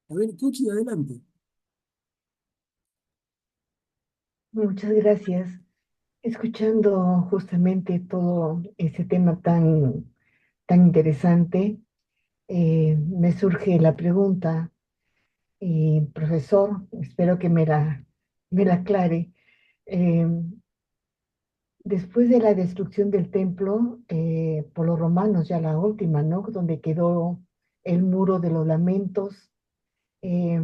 Speaker 1: A ver, Cuchi, adelante.
Speaker 9: Muchas gracias. Escuchando justamente todo ese tema tan interesante, me surge la pregunta, y profesor, espero que me la aclare. Eh, Después de la destrucción del templo por los romanos, ya la última, ¿no? Donde quedó el muro de los lamentos, eh,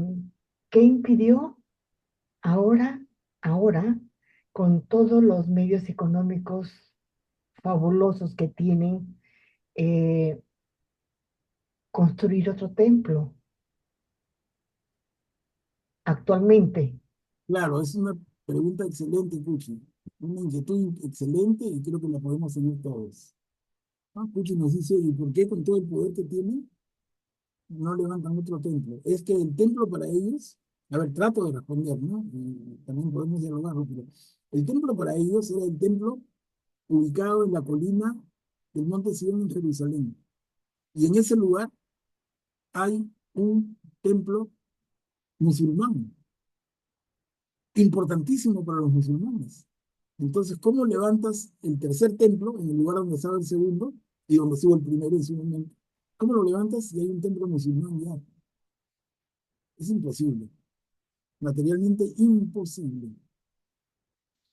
Speaker 9: ¿qué impidió ahora, ahora, con todos los medios económicos fabulosos que tienen, eh, construir otro templo actualmente?
Speaker 1: Claro, es una pregunta excelente, Cuchi. Una inquietud excelente y creo que la podemos tener todos. Cuchi nos dice, ¿y por qué con todo el poder que tiene no levantan otro templo? Es que el templo para ellos, a ver, trato de responder, ¿no? Y también podemos dialogarlo, pero el templo para ellos era el templo ubicado en la colina del Monte Sion en Jerusalén. Y en ese lugar hay un templo musulmán, importantísimo para los musulmanes. Entonces, ¿cómo levantas el tercer templo en el lugar donde estaba el segundo y donde estuvo el primero en su momento? ¿Cómo lo levantas si hay un templo musulmán ya? Es imposible, materialmente imposible.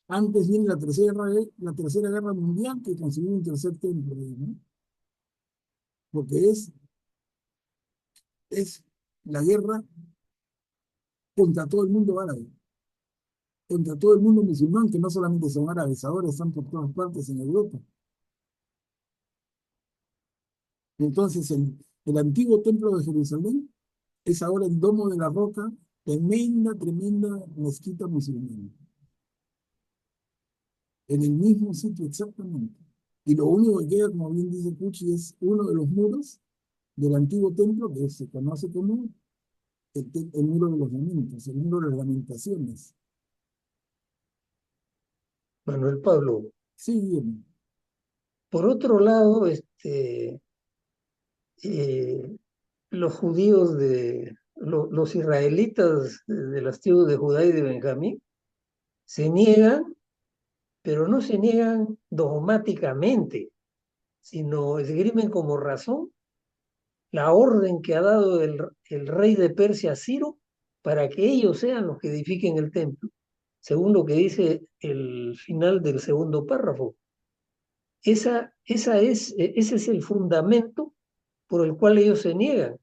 Speaker 1: Antes viene la tercera guerra mundial que construyó un tercer templo, ¿no? Porque es la guerra contra todo el mundo árabe, contra todo el mundo musulmán, que no solamente son árabes, ahora están por todas partes en Europa. Entonces, el antiguo templo de Jerusalén es ahora el Domo de la Roca, tremenda, tremenda mezquita musulmana. En el mismo sitio exactamente. Y lo único que queda, como bien dice Pucci, es uno de los muros del antiguo templo que se conoce como el muro de los lamentos, el muro de las lamentaciones.
Speaker 2: Manuel Pablo.
Speaker 1: Sí, bien.
Speaker 2: Por otro lado, los judíos los israelitas de las tribus de Judá y de Benjamín se niegan, pero no se niegan dogmáticamente, sino esgrimen como razón la orden que ha dado el rey de Persia, Ciro, para que ellos sean los que edifiquen el templo, según lo que dice el final del segundo párrafo. Ese es el fundamento por el cual ellos se niegan.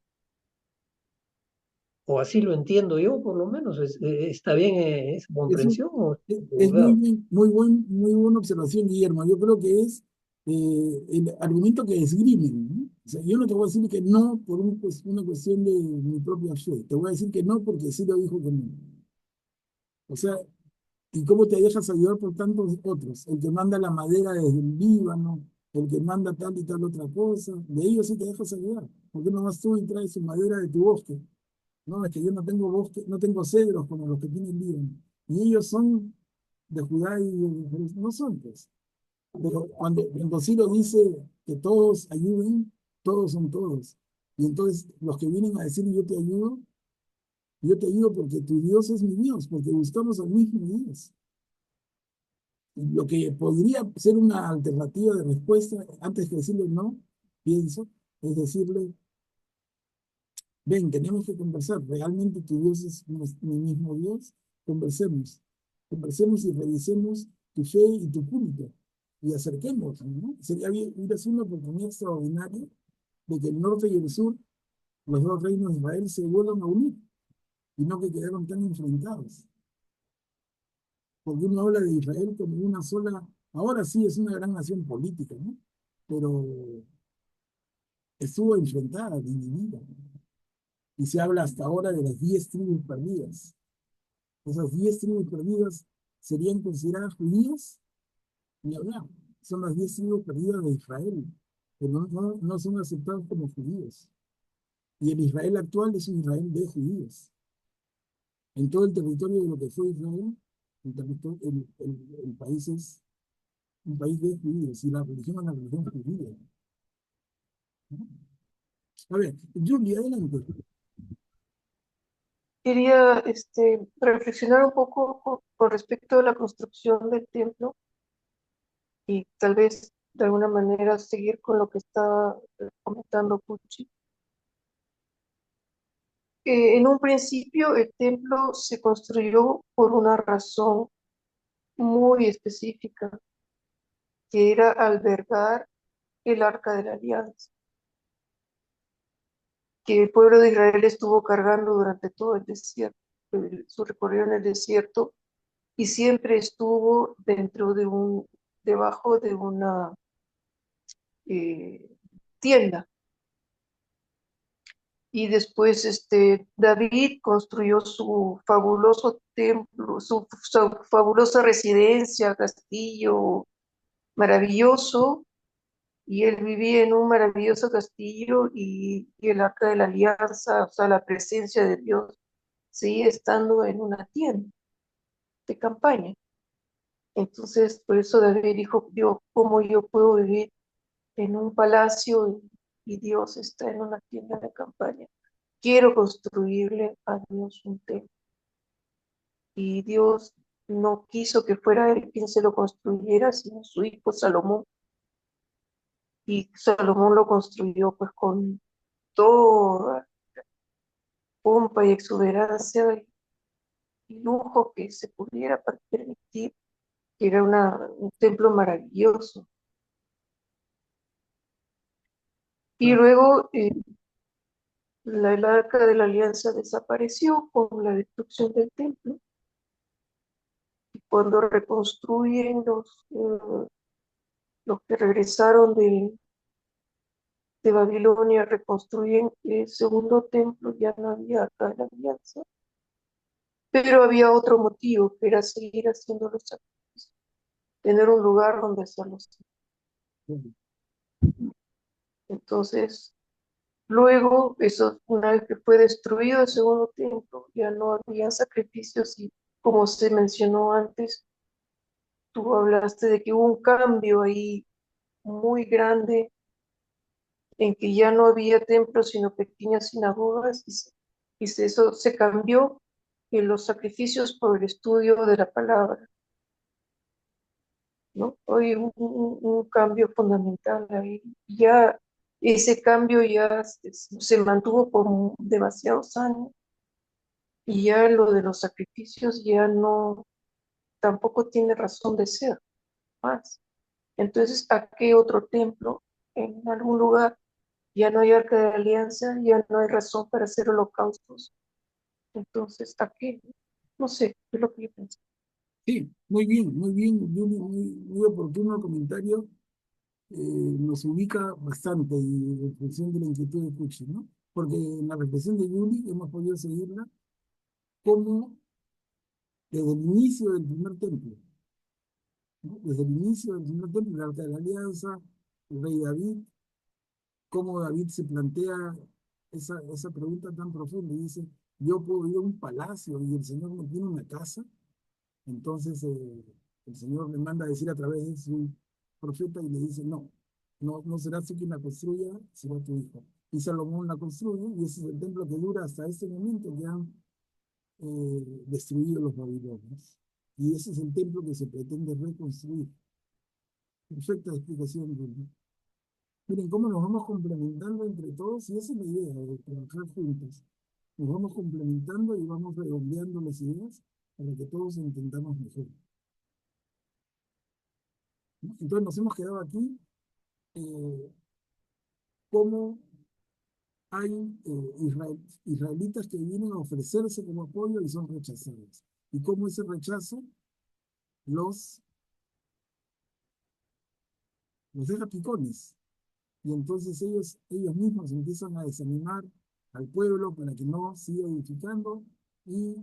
Speaker 2: O así lo entiendo yo, por lo menos. ¿Está bien esa
Speaker 1: Es,
Speaker 2: comprensión o
Speaker 1: es muy
Speaker 2: equivocado?
Speaker 1: bien, muy buena observación, Guillermo. Yo creo que es el argumento que esgrimen, ¿no? O sea, yo no te voy a decir que no por una cuestión de mi propia fe. Te voy a decir que no porque sí lo dijo que no. O sea, ¿y cómo te dejas ayudar por tantos otros? El que manda la madera desde el Líbano, el que manda tal y tal otra cosa, de ellos sí te dejas ayudar. ¿Por qué no vas tú y traes su madera de tu bosque? No, es que yo no tengo bosque, no tengo cedros como los que tienen Líbano. Y ellos son de Judá y no son, pues. Pero cuando Ciro dice que todos ayuden, todos son todos. Y entonces los que vienen a decir yo te ayudo porque tu Dios es mi Dios, porque buscamos al mismo Dios. Lo que podría ser una alternativa de respuesta, antes que decirle no, pienso, es decirle, ven, tenemos que conversar, realmente tu Dios es mi mismo Dios, conversemos, conversemos y revisemos tu fe y tu culto, y acerquemos, ¿no? Hubiera sido una oportunidad extraordinaria de que el norte y el sur, los dos reinos de Israel, se vuelvan a unir, y no que quedaron tan enfrentados. Porque uno habla de Israel como una sola, ahora sí es una gran nación política, ¿no? Pero estuvo enfrentada, dividida. Y se habla hasta ahora de las 10 tribus perdidas. Esas 10 tribus perdidas serían consideradas judías, ni hablar. Son las 10 tribus perdidas de Israel, pero no son aceptados como judíos. Y el Israel actual es un Israel de judíos. En todo el territorio de lo que fue Israel, el país es un país de judíos y la religión es la religión judía. A ver, Julia, adelante.
Speaker 7: Quería reflexionar un poco con respecto a la construcción del templo y tal vez de alguna manera seguir con lo que estaba comentando Pucci. En un principio el templo se construyó por una razón muy específica, que era albergar el Arca de la Alianza, que el pueblo de Israel estuvo cargando durante todo el desierto, su recorrido en el desierto, y siempre estuvo debajo de una eh, tienda. Y después David construyó su fabuloso templo, su fabulosa residencia, castillo maravilloso, y él vivía en un maravilloso castillo y el arca de la alianza, o sea, la presencia de Dios, seguía estando en una tienda de campaña. Entonces, por eso David dijo, Dios, ¿cómo yo puedo vivir en un palacio y Dios está en una tienda de campaña? Quiero construirle a Dios un templo. Y Dios no quiso que fuera él quien se lo construyera, sino su hijo Salomón. Y Salomón lo construyó pues con toda pompa y exuberancia y lujo que se pudiera permitir, que era un templo maravilloso. Y luego el arca de la alianza desapareció con la destrucción del templo. Y cuando reconstruyen los que regresaron de Babilonia, reconstruyen el segundo templo, ya no había arca de la alianza. Pero había otro motivo, que era seguir haciendo los sacrificios, tener un lugar donde hacer los sacrificios. Entonces, luego, eso, una vez que fue destruido el segundo templo, ya no había sacrificios y como se mencionó antes, tú hablaste de que hubo un cambio ahí muy grande en que ya no había templos sino pequeñas sinagogas eso se cambió en los sacrificios por el estudio de la palabra, ¿no? Hoy un cambio fundamental ahí. Ya ese cambio ya se mantuvo por demasiados años y ya lo de los sacrificios ya no, tampoco tiene razón de ser más. Entonces, ¿a qué otro templo en algún lugar? Ya no hay arca de alianza, ya no hay razón para hacer holocaustos. Entonces, ¿a qué? No sé, es lo que yo pienso.
Speaker 1: Sí, muy bien, Yuli, muy oportuno el comentario. Nos ubica bastante y en función de la inquietud de Puchi, ¿no? Porque en la reflexión de Yuli hemos podido seguirla como desde el inicio del primer templo, ¿no? Desde el inicio del primer templo, el Arca de la Alianza, el rey David, cómo David se plantea esa pregunta tan profunda y dice, yo puedo ir a un palacio y el Señor no tiene una casa. Entonces el Señor le manda a decir a través de su profeta y le dice, no serás tú quien la construya, será tu hijo. Y Salomón la construye y ese es el templo que dura hasta este momento que han destruido los babilonios. Y ese es el templo que se pretende reconstruir. Perfecta explicación, Bruno. Miren cómo nos vamos complementando entre todos y esa es la idea de trabajar juntos. Nos vamos complementando y vamos redondeando las ideas para que todos entendamos mejor. Entonces nos hemos quedado aquí cómo hay israelitas que vienen a ofrecerse como apoyo y son rechazados. Y cómo ese rechazo los deja picones. Y entonces ellos mismos empiezan a desanimar al pueblo para que no siga edificando y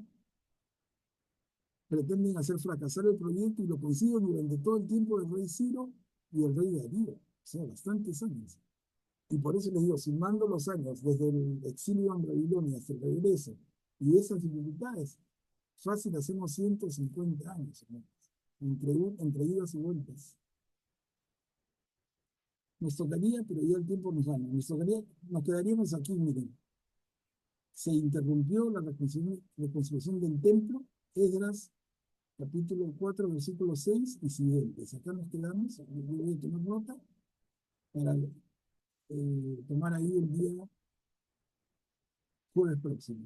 Speaker 1: pretenden hacer fracasar el proyecto y lo consiguen durante todo el tiempo del rey Ciro y el rey Darío. O sea, bastantes años. Y por eso les digo, sumando los años, desde el exilio en Babilonia hasta el regreso, y esas dificultades, fácil hacemos 150 años, ¿no? entre idas y vueltas. Nos tocaría, pero ya el tiempo nos gana. Nos quedaríamos aquí, miren. Se interrumpió la reconstrucción del templo, Esdras, capítulo 4, versículo 6 y siguientes. Acá nos quedamos, yo voy a tomar nota para tomar ahí el día jueves próximo.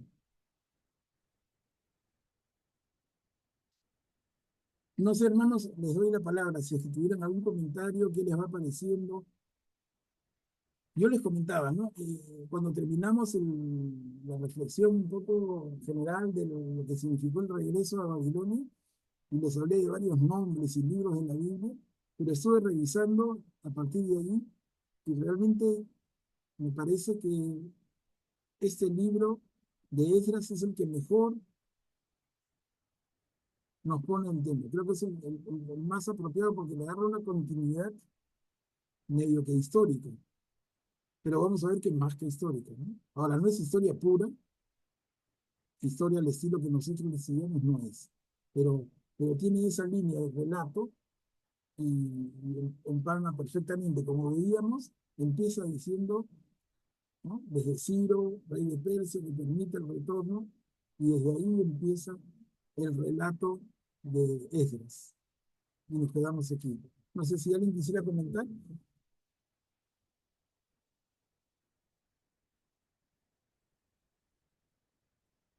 Speaker 1: No sé, hermanos, les doy la palabra. Si es que tuvieran algún comentario, ¿qué les va pareciendo? Yo les comentaba, ¿no? Cuando terminamos la reflexión un poco general de lo que significó el regreso a Babilonia, y les hablé de varios nombres y libros de la Biblia, pero estuve revisando a partir de ahí, y realmente me parece que este libro de Esdras es el que mejor nos pone en tema. Creo que es el más apropiado porque le agarra una continuidad medio que histórica, pero vamos a ver que más que histórica, ¿no? Ahora, no es historia pura, historia al estilo que nosotros le estudiamos no es, pero tiene esa línea de relato y empalma perfectamente. Como veíamos, empieza diciendo, ¿no? Desde Ciro, rey de Persia, que permite el retorno, y desde ahí empieza el relato de Esdras. Y nos quedamos aquí. No sé si alguien quisiera comentar.